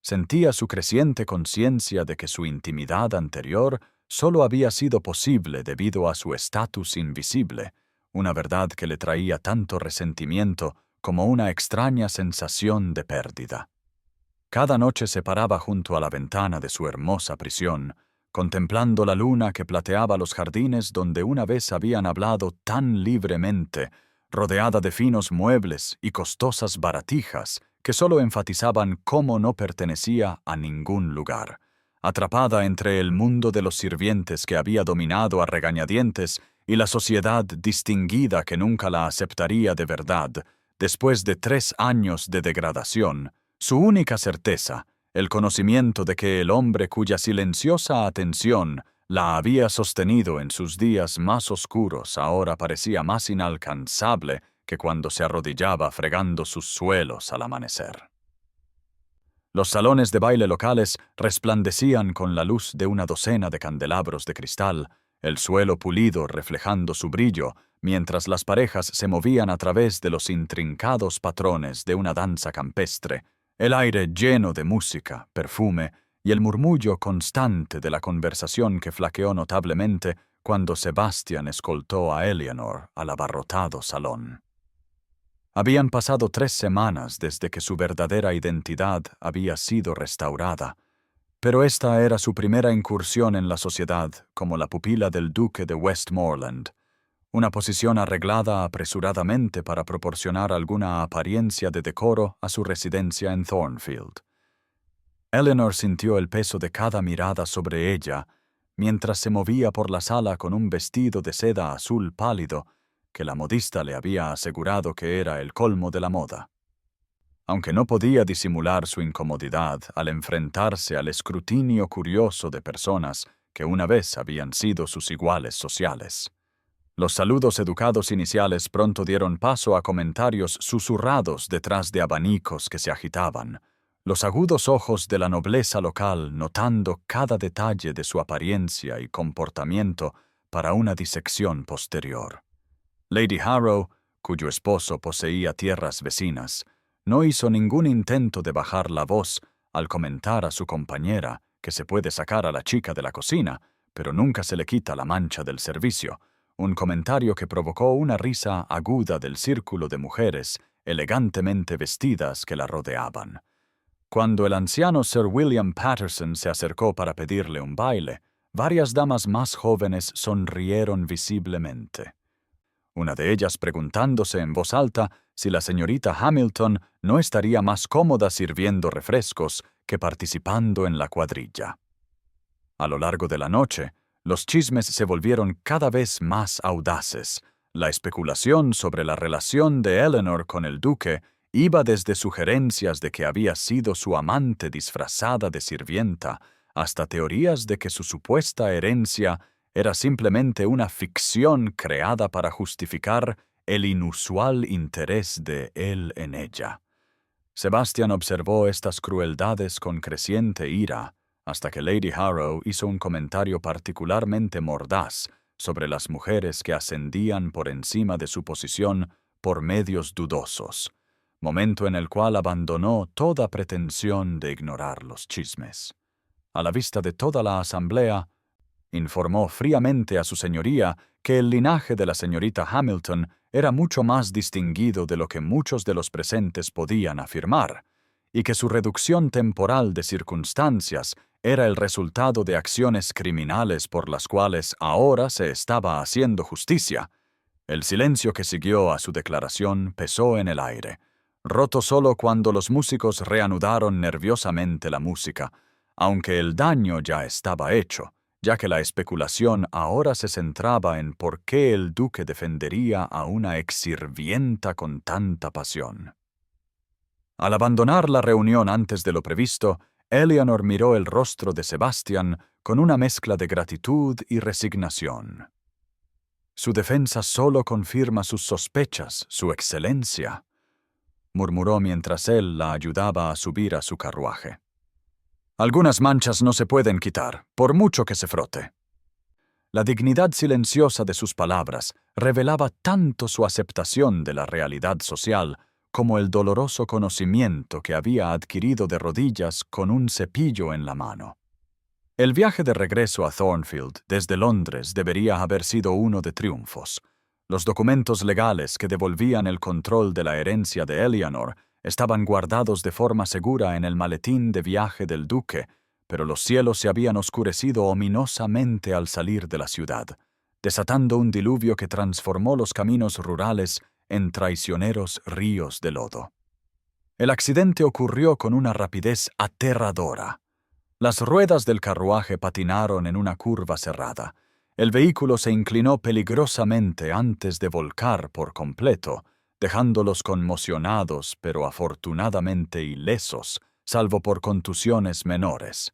A: sentía su creciente conciencia de que su intimidad anterior solo había sido posible debido a su estatus invisible, una verdad que le traía tanto resentimiento como una extraña sensación de pérdida. Cada noche se paraba junto a la ventana de su hermosa prisión, contemplando la luna que plateaba los jardines donde una vez habían hablado tan libremente, rodeada de finos muebles y costosas baratijas que solo enfatizaban cómo no pertenecía a ningún lugar. Atrapada entre el mundo de los sirvientes que había dominado a regañadientes y la sociedad distinguida que nunca la aceptaría de verdad, después de 3 años de degradación, su única certeza, el conocimiento de que el hombre cuya silenciosa atención la había sostenido en sus días más oscuros ahora parecía más inalcanzable que cuando se arrodillaba fregando sus suelos al amanecer. Los salones de baile locales resplandecían con la luz de una docena de candelabros de cristal, el suelo pulido reflejando su brillo, mientras las parejas se movían a través de los intrincados patrones de una danza campestre, el aire lleno de música, perfume y el murmullo constante de la conversación que flaqueó notablemente cuando Sebastian escoltó a Eleanor al abarrotado salón. Habían pasado 3 semanas desde que su verdadera identidad había sido restaurada, pero esta era su primera incursión en la sociedad como la pupila del duque de Westmoreland, una posición arreglada apresuradamente para proporcionar alguna apariencia de decoro a su residencia en Thornfield. Eleanor sintió el peso de cada mirada sobre ella mientras se movía por la sala con un vestido de seda azul pálido que la modista le había asegurado que era el colmo de la moda. Aunque no podía disimular su incomodidad al enfrentarse al escrutinio curioso de personas que una vez habían sido sus iguales sociales. Los saludos educados iniciales pronto dieron paso a comentarios susurrados detrás de abanicos que se agitaban, los agudos ojos de la nobleza local notando cada detalle de su apariencia y comportamiento para una disección posterior. Lady Harrow, cuyo esposo poseía tierras vecinas, no hizo ningún intento de bajar la voz al comentar a su compañera que se puede sacar a la chica de la cocina, pero nunca se le quita la mancha del servicio, un comentario que provocó una risa aguda del círculo de mujeres elegantemente vestidas que la rodeaban. Cuando el anciano Sir William Patterson se acercó para pedirle un baile, varias damas más jóvenes sonrieron visiblemente. Una de ellas preguntándose en voz alta si la señorita Hamilton no estaría más cómoda sirviendo refrescos que participando en la cuadrilla. A lo largo de la noche, los chismes se volvieron cada vez más audaces. La especulación sobre la relación de Eleanor con el duque iba desde sugerencias de que había sido su amante disfrazada de sirvienta hasta teorías de que su supuesta herencia era simplemente una ficción creada para justificar el inusual interés de él en ella. Sebastian observó estas crueldades con creciente ira, hasta que Lady Harrow hizo un comentario particularmente mordaz sobre las mujeres que ascendían por encima de su posición por medios dudosos, momento en el cual abandonó toda pretensión de ignorar los chismes. A la vista de toda la asamblea, informó fríamente a su señoría que el linaje de la señorita Hamilton era mucho más distinguido de lo que muchos de los presentes podían afirmar, y que su reducción temporal de circunstancias era el resultado de acciones criminales por las cuales ahora se estaba haciendo justicia. El silencio que siguió a su declaración pesó en el aire, roto solo cuando los músicos reanudaron nerviosamente la música, aunque el daño ya estaba hecho, ya que la especulación ahora se centraba en por qué el duque defendería a una exsirvienta con tanta pasión. Al abandonar la reunión antes de lo previsto, Eleanor miró el rostro de Sebastian con una mezcla de gratitud y resignación. «Su defensa solo confirma sus sospechas, Su Excelencia», murmuró mientras él la ayudaba a subir a su carruaje. «Algunas manchas no se pueden quitar, por mucho que se frote». La dignidad silenciosa de sus palabras revelaba tanto su aceptación de la realidad social como el doloroso conocimiento que había adquirido de rodillas con un cepillo en la mano. El viaje de regreso a Thornfield desde Londres debería haber sido uno de triunfos. Los documentos legales que devolvían el control de la herencia de Eleanor estaban guardados de forma segura en el maletín de viaje del duque, pero los cielos se habían oscurecido ominosamente al salir de la ciudad, desatando un diluvio que transformó los caminos rurales en traicioneros ríos de lodo. El accidente ocurrió con una rapidez aterradora. Las ruedas del carruaje patinaron en una curva cerrada. El vehículo se inclinó peligrosamente antes de volcar por completo, dejándolos conmocionados pero afortunadamente ilesos, salvo por contusiones menores.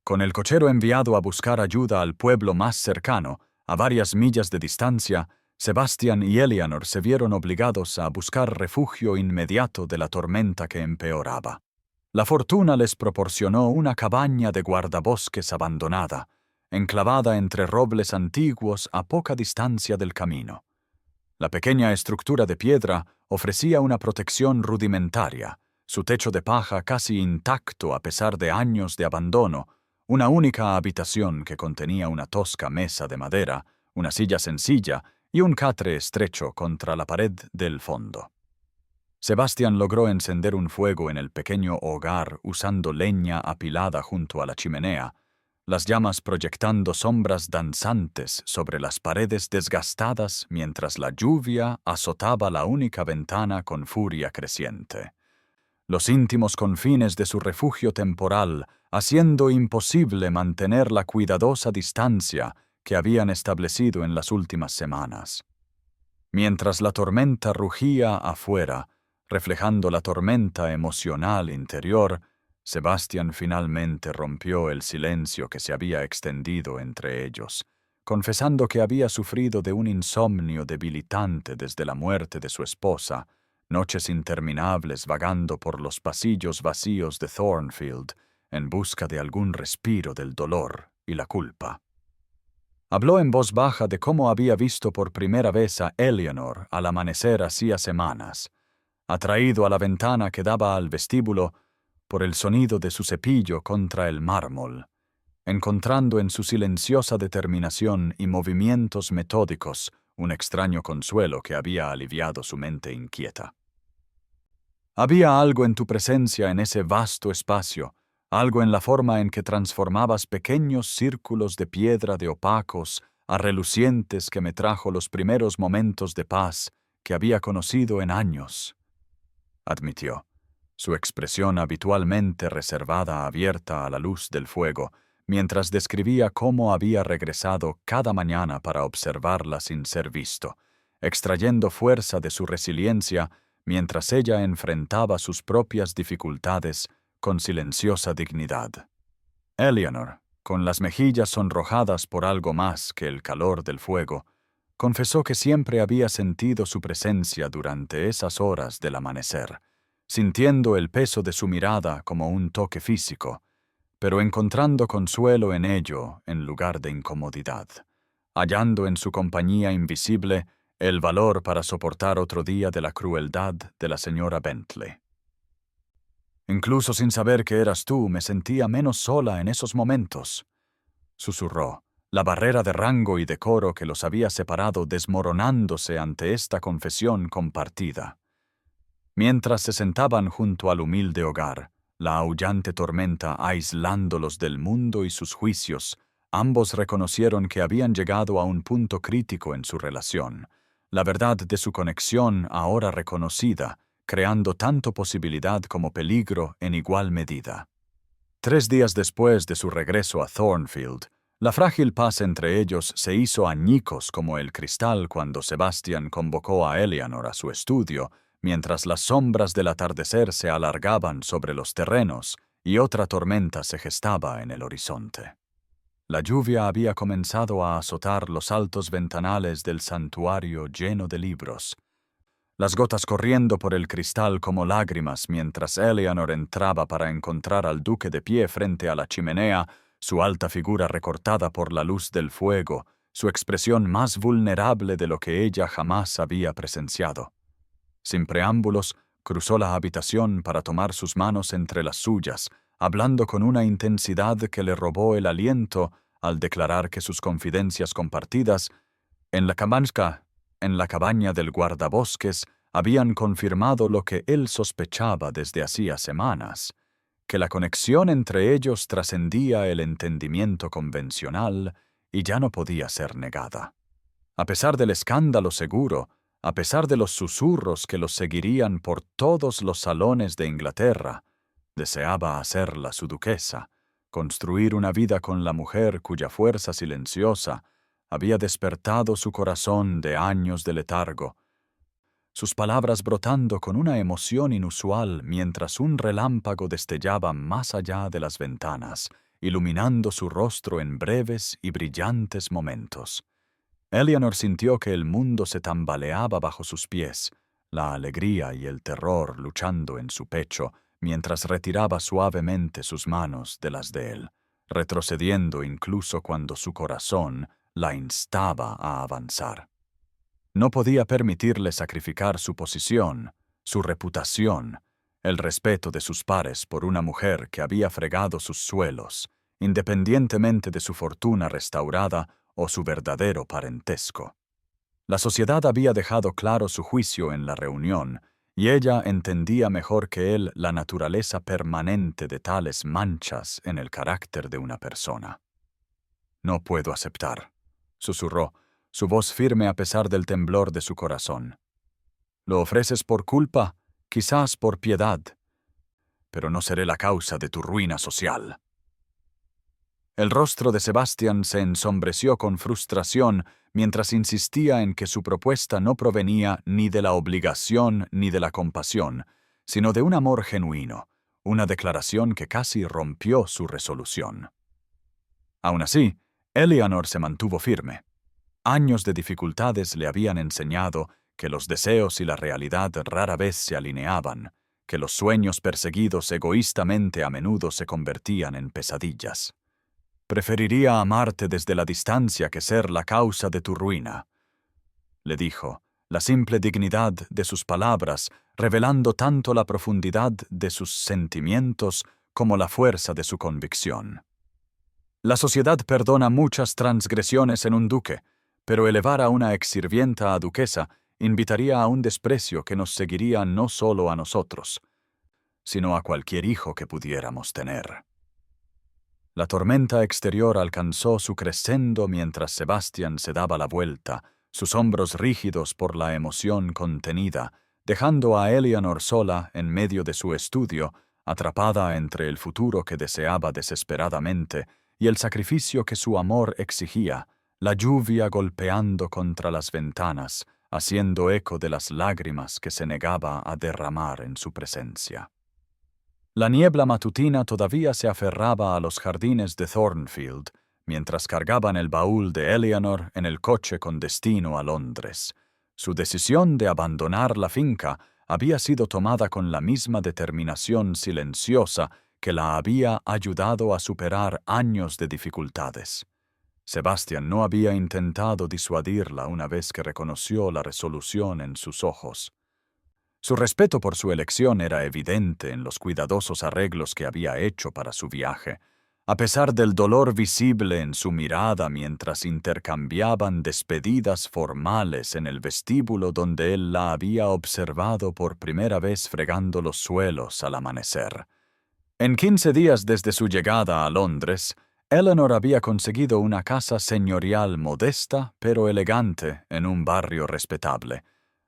A: Con el cochero enviado a buscar ayuda al pueblo más cercano, a varias millas de distancia, Sebastian y Eleanor se vieron obligados a buscar refugio inmediato de la tormenta que empeoraba. La fortuna les proporcionó una cabaña de guardabosques abandonada, enclavada entre robles antiguos a poca distancia del camino. La pequeña estructura de piedra ofrecía una protección rudimentaria, su techo de paja casi intacto a pesar de años de abandono, una única habitación que contenía una tosca mesa de madera, una silla sencilla y un catre estrecho contra la pared del fondo. Sebastian logró encender un fuego en el pequeño hogar usando leña apilada junto a la chimenea, las llamas proyectando sombras danzantes sobre las paredes desgastadas mientras la lluvia azotaba la única ventana con furia creciente. Los íntimos confines de su refugio temporal, haciendo imposible mantener la cuidadosa distancia que habían establecido en las últimas semanas. Mientras la tormenta rugía afuera, reflejando la tormenta emocional interior, Sebastian finalmente rompió el silencio que se había extendido entre ellos, confesando que había sufrido de un insomnio debilitante desde la muerte de su esposa, noches interminables vagando por los pasillos vacíos de Thornfield en busca de algún respiro del dolor y la culpa. Habló en voz baja de cómo había visto por primera vez a Eleanor al amanecer hacía semanas, atraído a la ventana que daba al vestíbulo por el sonido de su cepillo contra el mármol, encontrando en su silenciosa determinación y movimientos metódicos un extraño consuelo que había aliviado su mente inquieta. Había algo en tu presencia en ese vasto espacio, algo en la forma en que transformabas pequeños círculos de piedra de opacos a relucientes que me trajo los primeros momentos de paz que había conocido en años, admitió, su expresión habitualmente reservada abierta a la luz del fuego, mientras describía cómo había regresado cada mañana para observarla sin ser visto, extrayendo fuerza de su resiliencia mientras ella enfrentaba sus propias dificultades con silenciosa dignidad. Eleanor, con las mejillas sonrojadas por algo más que el calor del fuego, confesó que siempre había sentido su presencia durante esas horas del amanecer, sintiendo el peso de su mirada como un toque físico, pero encontrando consuelo en ello en lugar de incomodidad, hallando en su compañía invisible el valor para soportar otro día de la crueldad de la señora Bentley. Incluso sin saber que eras tú, me sentía menos sola en esos momentos, susurró, la barrera de rango y decoro que los había separado desmoronándose ante esta confesión compartida. Mientras se sentaban junto al humilde hogar, la aullante tormenta aislándolos del mundo y sus juicios, ambos reconocieron que habían llegado a un punto crítico en su relación, la verdad de su conexión ahora reconocida, creando tanto posibilidad como peligro en igual medida. 3 días después de su regreso a Thornfield, la frágil paz entre ellos se hizo añicos como el cristal cuando Sebastian convocó a Eleanor a su estudio, mientras las sombras del atardecer se alargaban sobre los terrenos y otra tormenta se gestaba en el horizonte. La lluvia había comenzado a azotar los altos ventanales del santuario lleno de libros, las gotas corriendo por el cristal como lágrimas mientras Eleanor entraba para encontrar al duque de pie frente a la chimenea, su alta figura recortada por la luz del fuego, su expresión más vulnerable de lo que ella jamás había presenciado. Sin preámbulos, cruzó la habitación para tomar sus manos entre las suyas, hablando con una intensidad que le robó el aliento al declarar que sus confidencias compartidas en la cabaña del guardabosques habían confirmado lo que él sospechaba desde hacía semanas, que la conexión entre ellos trascendía el entendimiento convencional y ya no podía ser negada. A pesar del escándalo seguro, a pesar de los susurros que los seguirían por todos los salones de Inglaterra, deseaba hacerla su duquesa, construir una vida con la mujer cuya fuerza silenciosa había despertado su corazón de años de letargo, sus palabras brotando con una emoción inusual mientras un relámpago destellaba más allá de las ventanas, iluminando su rostro en breves y brillantes momentos. Eleanor sintió que el mundo se tambaleaba bajo sus pies, la alegría y el terror luchando en su pecho, mientras retiraba suavemente sus manos de las de él, retrocediendo incluso cuando su corazón la instaba a avanzar. No podía permitirle sacrificar su posición, su reputación, el respeto de sus pares por una mujer que había fregado sus suelos, independientemente de su fortuna restaurada o su verdadero parentesco. La sociedad había dejado claro su juicio en la reunión, y ella entendía mejor que él la naturaleza permanente de tales manchas en el carácter de una persona. «No puedo aceptar», susurró, su voz firme a pesar del temblor de su corazón. «Lo ofreces por culpa, quizás por piedad, pero no seré la causa de tu ruina social». El rostro de Sebastián se ensombreció con frustración mientras insistía en que su propuesta no provenía ni de la obligación ni de la compasión, sino de un amor genuino, una declaración que casi rompió su resolución. Aún así, Eleanor se mantuvo firme. Años de dificultades le habían enseñado que los deseos y la realidad rara vez se alineaban, que los sueños perseguidos egoístamente a menudo se convertían en pesadillas. «Preferiría amarte desde la distancia que ser la causa de tu ruina», le dijo, la simple dignidad de sus palabras revelando tanto la profundidad de sus sentimientos como la fuerza de su convicción. La sociedad perdona muchas transgresiones en un duque, pero elevar a una exsirvienta a duquesa invitaría a un desprecio que nos seguiría no solo a nosotros, sino a cualquier hijo que pudiéramos tener. La tormenta exterior alcanzó su crescendo mientras Sebastián se daba la vuelta, sus hombros rígidos por la emoción contenida, dejando a Eleanor sola en medio de su estudio, atrapada entre el futuro que deseaba desesperadamente y el sacrificio que su amor exigía, la lluvia golpeando contra las ventanas, haciendo eco de las lágrimas que se negaba a derramar en su presencia. La niebla matutina todavía se aferraba a los jardines de Thornfield, mientras cargaban el baúl de Eleanor en el coche con destino a Londres. Su decisión de abandonar la finca había sido tomada con la misma determinación silenciosa que la había ayudado a superar años de dificultades. Sebastián no había intentado disuadirla una vez que reconoció la resolución en sus ojos. Su respeto por su elección era evidente en los cuidadosos arreglos que había hecho para su viaje, a pesar del dolor visible en su mirada mientras intercambiaban despedidas formales en el vestíbulo donde él la había observado por primera vez fregando los suelos al amanecer. En 15 días desde su llegada a Londres, Eleanor había conseguido una casa señorial modesta pero elegante en un barrio respetable.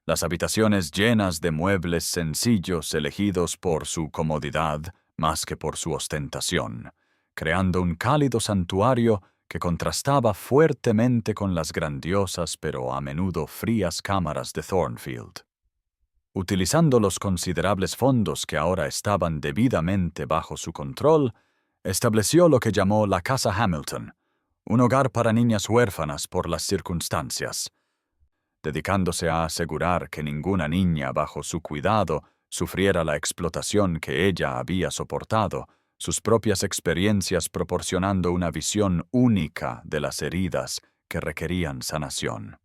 A: Las habitaciones llenas de muebles sencillos elegidos por su comodidad más que por su ostentación, creando un cálido santuario que contrastaba fuertemente con las grandiosas pero a menudo frías cámaras de Thornfield. Utilizando los considerables fondos que ahora estaban debidamente bajo su control, estableció lo que llamó la Casa Hamilton, un hogar para niñas huérfanas por las circunstancias, dedicándose a asegurar que ninguna niña bajo su cuidado sufriera la explotación que ella había soportado, sus propias experiencias proporcionando una visión única de las heridas que requerían sanación.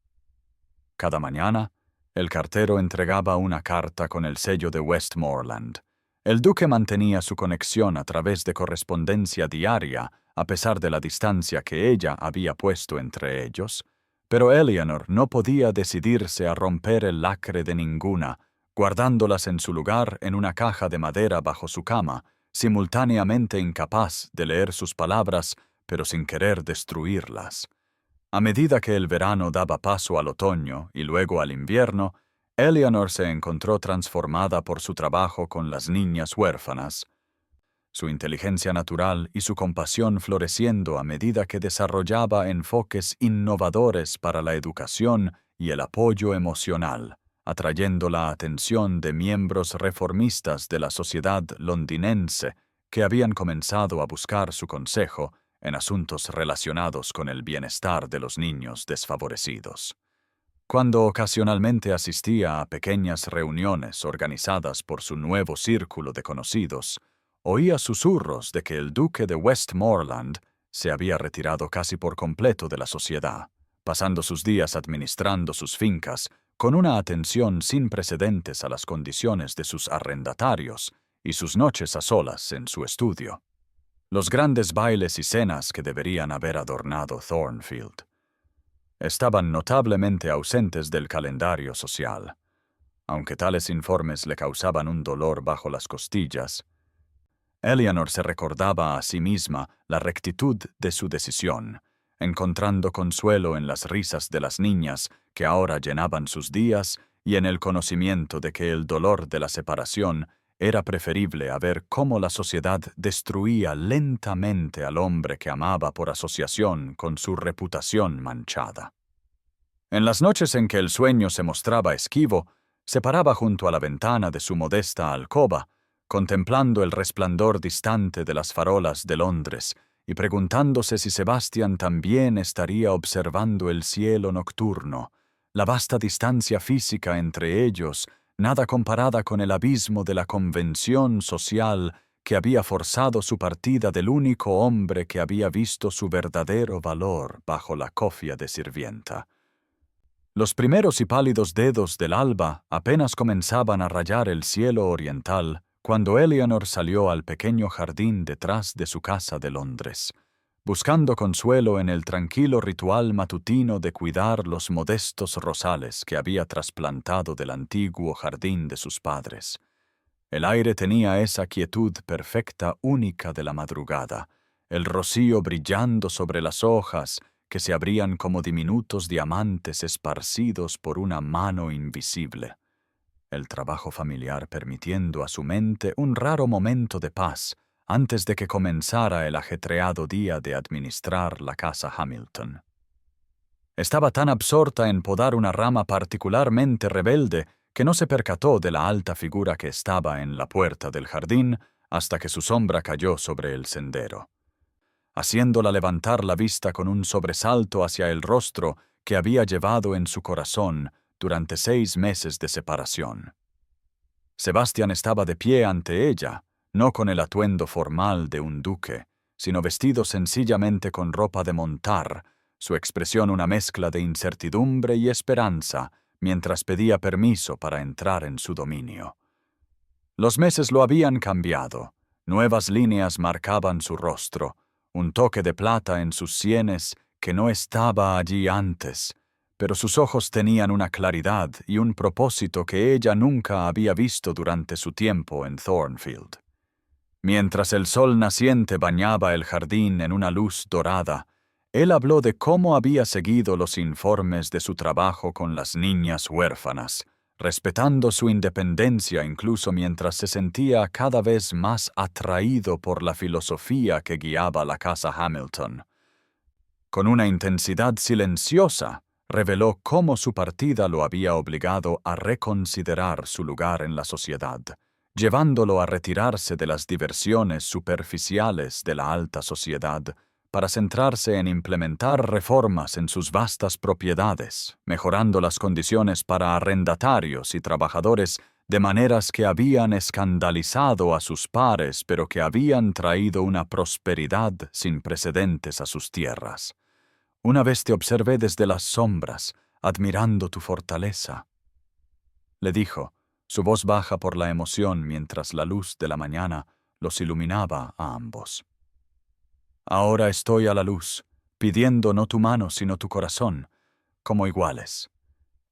A: Cada mañana, el cartero entregaba una carta con el sello de Westmoreland. El duque mantenía su conexión a través de correspondencia diaria, a pesar de la distancia que ella había puesto entre ellos, pero Eleanor no podía decidirse a romper el lacre de ninguna, guardándolas en su lugar en una caja de madera bajo su cama, simultáneamente incapaz de leer sus palabras, pero sin querer destruirlas. A medida que el verano daba paso al otoño y luego al invierno, Eleanor se encontró transformada por su trabajo con las niñas huérfanas, su inteligencia natural y su compasión floreciendo a medida que desarrollaba enfoques innovadores para la educación y el apoyo emocional, atrayendo la atención de miembros reformistas de la sociedad londinense que habían comenzado a buscar su consejo en asuntos relacionados con el bienestar de los niños desfavorecidos. Cuando ocasionalmente asistía a pequeñas reuniones organizadas por su nuevo círculo de conocidos, oía susurros de que el duque de Westmoreland se había retirado casi por completo de la sociedad, pasando sus días administrando sus fincas con una atención sin precedentes a las condiciones de sus arrendatarios y sus noches a solas en su estudio. Los grandes bailes y cenas que deberían haber adornado Thornfield estaban notablemente ausentes del calendario social. Aunque tales informes le causaban un dolor bajo las costillas, Eleanor se recordaba a sí misma la rectitud de su decisión, encontrando consuelo en las risas de las niñas que ahora llenaban sus días y en el conocimiento de que el dolor de la separación era preferible a ver cómo la sociedad destruía lentamente al hombre que amaba por asociación con su reputación manchada. En las noches en que el sueño se mostraba esquivo, se paraba junto a la ventana de su modesta alcoba, contemplando el resplandor distante de las farolas de Londres y preguntándose si Sebastián también estaría observando el cielo nocturno, la vasta distancia física entre ellos, nada comparada con el abismo de la convención social que había forzado su partida del único hombre que había visto su verdadero valor bajo la cofia de sirvienta. Los primeros y pálidos dedos del alba apenas comenzaban a rayar el cielo oriental cuando Eleanor salió al pequeño jardín detrás de su casa de Londres, buscando consuelo en el tranquilo ritual matutino de cuidar los modestos rosales que había trasplantado del antiguo jardín de sus padres. El aire tenía esa quietud perfecta única de la madrugada, el rocío brillando sobre las hojas que se abrían como diminutos diamantes esparcidos por una mano invisible. El trabajo familiar permitiendo a su mente un raro momento de paz antes de que comenzara el ajetreado día de administrar la casa Hamilton. Estaba tan absorta en podar una rama particularmente rebelde que no se percató de la alta figura que estaba en la puerta del jardín hasta que su sombra cayó sobre el sendero, haciéndola levantar la vista con un sobresalto hacia el rostro que había llevado en su corazón durante 6 meses de separación. Sebastián estaba de pie ante ella, no con el atuendo formal de un duque, sino vestido sencillamente con ropa de montar, su expresión una mezcla de incertidumbre y esperanza, mientras pedía permiso para entrar en su dominio. Los meses lo habían cambiado, nuevas líneas marcaban su rostro, un toque de plata en sus sienes que no estaba allí antes, pero sus ojos tenían una claridad y un propósito que ella nunca había visto durante su tiempo en Thornfield. Mientras el sol naciente bañaba el jardín en una luz dorada, él habló de cómo había seguido los informes de su trabajo con las niñas huérfanas, respetando su independencia incluso mientras se sentía cada vez más atraído por la filosofía que guiaba la casa Hamilton. Con una intensidad silenciosa, reveló cómo su partida lo había obligado a reconsiderar su lugar en la sociedad, llevándolo a retirarse de las diversiones superficiales de la alta sociedad para centrarse en implementar reformas en sus vastas propiedades, mejorando las condiciones para arrendatarios y trabajadores de maneras que habían escandalizado a sus pares, pero que habían traído una prosperidad sin precedentes a sus tierras. Una vez te observé desde las sombras, admirando tu fortaleza, le dijo, su voz baja por la emoción mientras la luz de la mañana los iluminaba a ambos. Ahora estoy a la luz, pidiendo no tu mano sino tu corazón, como iguales.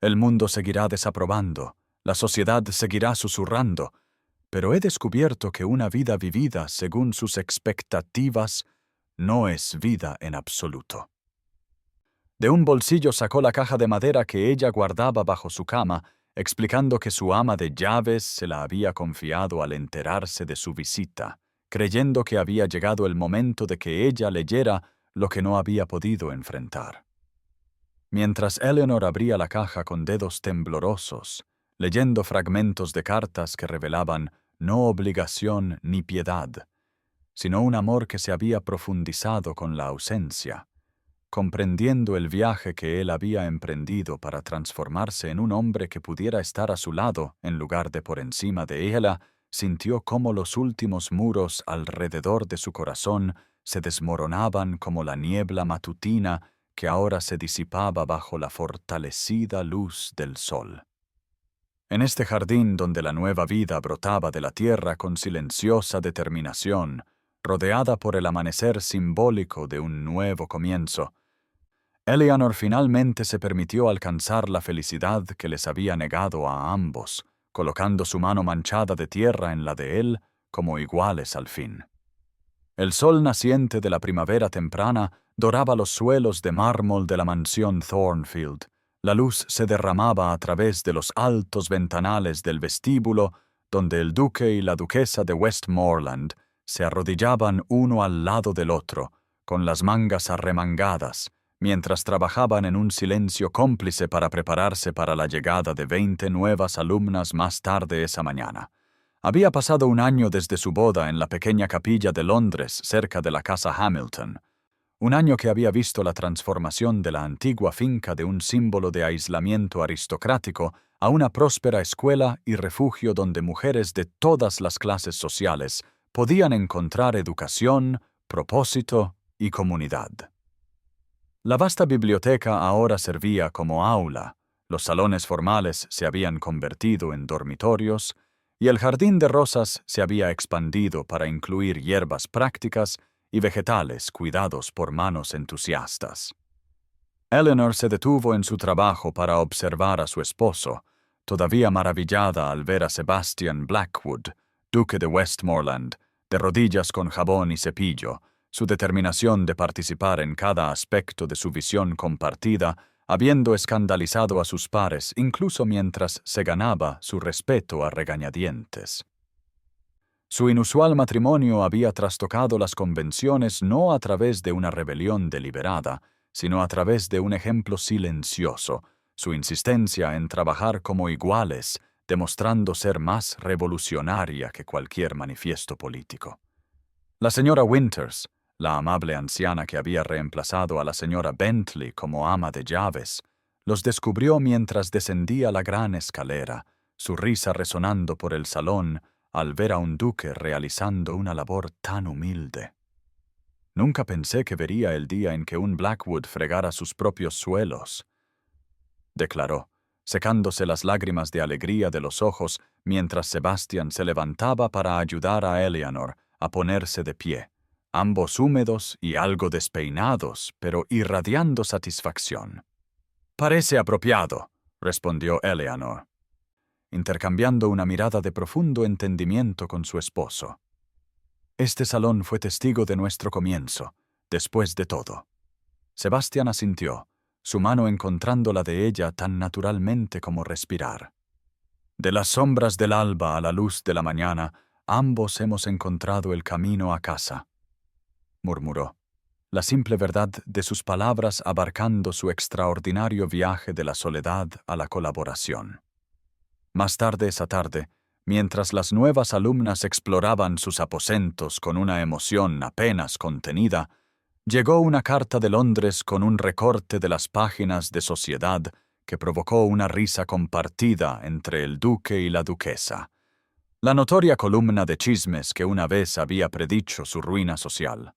A: El mundo seguirá desaprobando, la sociedad seguirá susurrando, pero he descubierto que una vida vivida según sus expectativas no es vida en absoluto. De un bolsillo sacó la caja de madera que ella guardaba bajo su cama, explicando que su ama de llaves se la había confiado al enterarse de su visita, creyendo que había llegado el momento de que ella leyera lo que no había podido enfrentar. Mientras Eleanor abría la caja con dedos temblorosos, leyendo fragmentos de cartas que revelaban no obligación ni piedad, sino un amor que se había profundizado con la ausencia, comprendiendo el viaje que él había emprendido para transformarse en un hombre que pudiera estar a su lado en lugar de por encima de ella, sintió cómo los últimos muros alrededor de su corazón se desmoronaban como la niebla matutina que ahora se disipaba bajo la fortalecida luz del sol. En este jardín donde la nueva vida brotaba de la tierra con silenciosa determinación, rodeada por el amanecer simbólico de un nuevo comienzo, Eleanor finalmente se permitió alcanzar la felicidad que les había negado a ambos, colocando su mano manchada de tierra en la de él como iguales al fin. El sol naciente de la primavera temprana doraba los suelos de mármol de la mansión Thornfield. La luz se derramaba a través de los altos ventanales del vestíbulo, donde el duque y la duquesa de Westmoreland se arrodillaban uno al lado del otro, con las mangas arremangadas, mientras trabajaban en un silencio cómplice para prepararse para la llegada de 20 nuevas alumnas más tarde esa mañana. Había pasado un año desde su boda en la pequeña capilla de Londres, cerca de la casa Hamilton. Un año que había visto la transformación de la antigua finca de un símbolo de aislamiento aristocrático a una próspera escuela y refugio donde mujeres de todas las clases sociales podían encontrar educación, propósito y comunidad. La vasta biblioteca ahora servía como aula, los salones formales se habían convertido en dormitorios, y el jardín de rosas se había expandido para incluir hierbas prácticas y vegetales cuidados por manos entusiastas. Eleanor se detuvo en su trabajo para observar a su esposo, todavía maravillada al ver a Sebastian Blackwood, duque de Westmoreland, de rodillas con jabón y cepillo, su determinación de participar en cada aspecto de su visión compartida, habiendo escandalizado a sus pares incluso mientras se ganaba su respeto a regañadientes. Su inusual matrimonio había trastocado las convenciones no a través de una rebelión deliberada, sino a través de un ejemplo silencioso, su insistencia en trabajar como iguales, demostrando ser más revolucionaria que cualquier manifiesto político. La señora Winters, la amable anciana que había reemplazado a la señora Bentley como ama de llaves, los descubrió mientras descendía la gran escalera, su risa resonando por el salón al ver a un duque realizando una labor tan humilde. Nunca pensé que vería el día en que un Blackwood fregara sus propios suelos, declaró, secándose las lágrimas de alegría de los ojos mientras Sebastian se levantaba para ayudar a Eleanor a ponerse de pie, ambos húmedos y algo despeinados, pero irradiando satisfacción. «Parece apropiado», respondió Eleanor, intercambiando una mirada de profundo entendimiento con su esposo. «Este salón fue testigo de nuestro comienzo, después de todo». Sebastián asintió, su mano encontrando la de ella tan naturalmente como respirar. «De las sombras del alba a la luz de la mañana, ambos hemos encontrado el camino a casa», murmuró. la simple verdad de sus palabras abarcando su extraordinario viaje de la soledad a la colaboración. Más tarde esa tarde, mientras las nuevas alumnas exploraban sus aposentos con una emoción apenas contenida, llegó una carta de Londres con un recorte de las páginas de Sociedad que provocó una risa compartida entre el duque y la duquesa. La notoria columna de chismes que una vez había predicho su ruina social.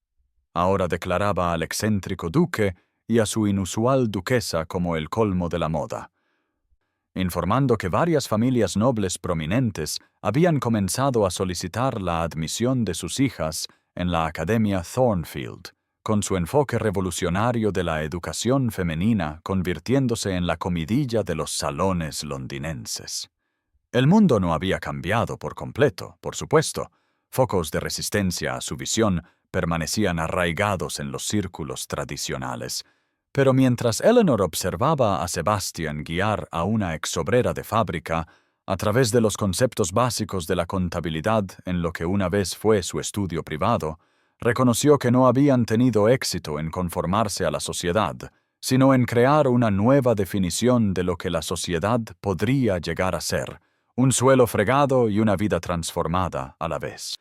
A: Ahora declaraba al excéntrico duque y a su inusual duquesa como el colmo de la moda, informando que varias familias nobles prominentes habían comenzado a solicitar la admisión de sus hijas en la Academia Thornfield, con su enfoque revolucionario de la educación femenina convirtiéndose en la comidilla de los salones londinenses. El mundo no había cambiado por completo, por supuesto. Focos de resistencia a su visión permanecían arraigados en los círculos tradicionales. Pero mientras Eleanor observaba a Sebastian guiar a una exobrera de fábrica a través de los conceptos básicos de la contabilidad en lo que una vez fue su estudio privado, reconoció que no habían tenido éxito en conformarse a la sociedad, sino en crear una nueva definición de lo que la sociedad podría llegar a ser, un suelo fregado y una vida transformada a la vez.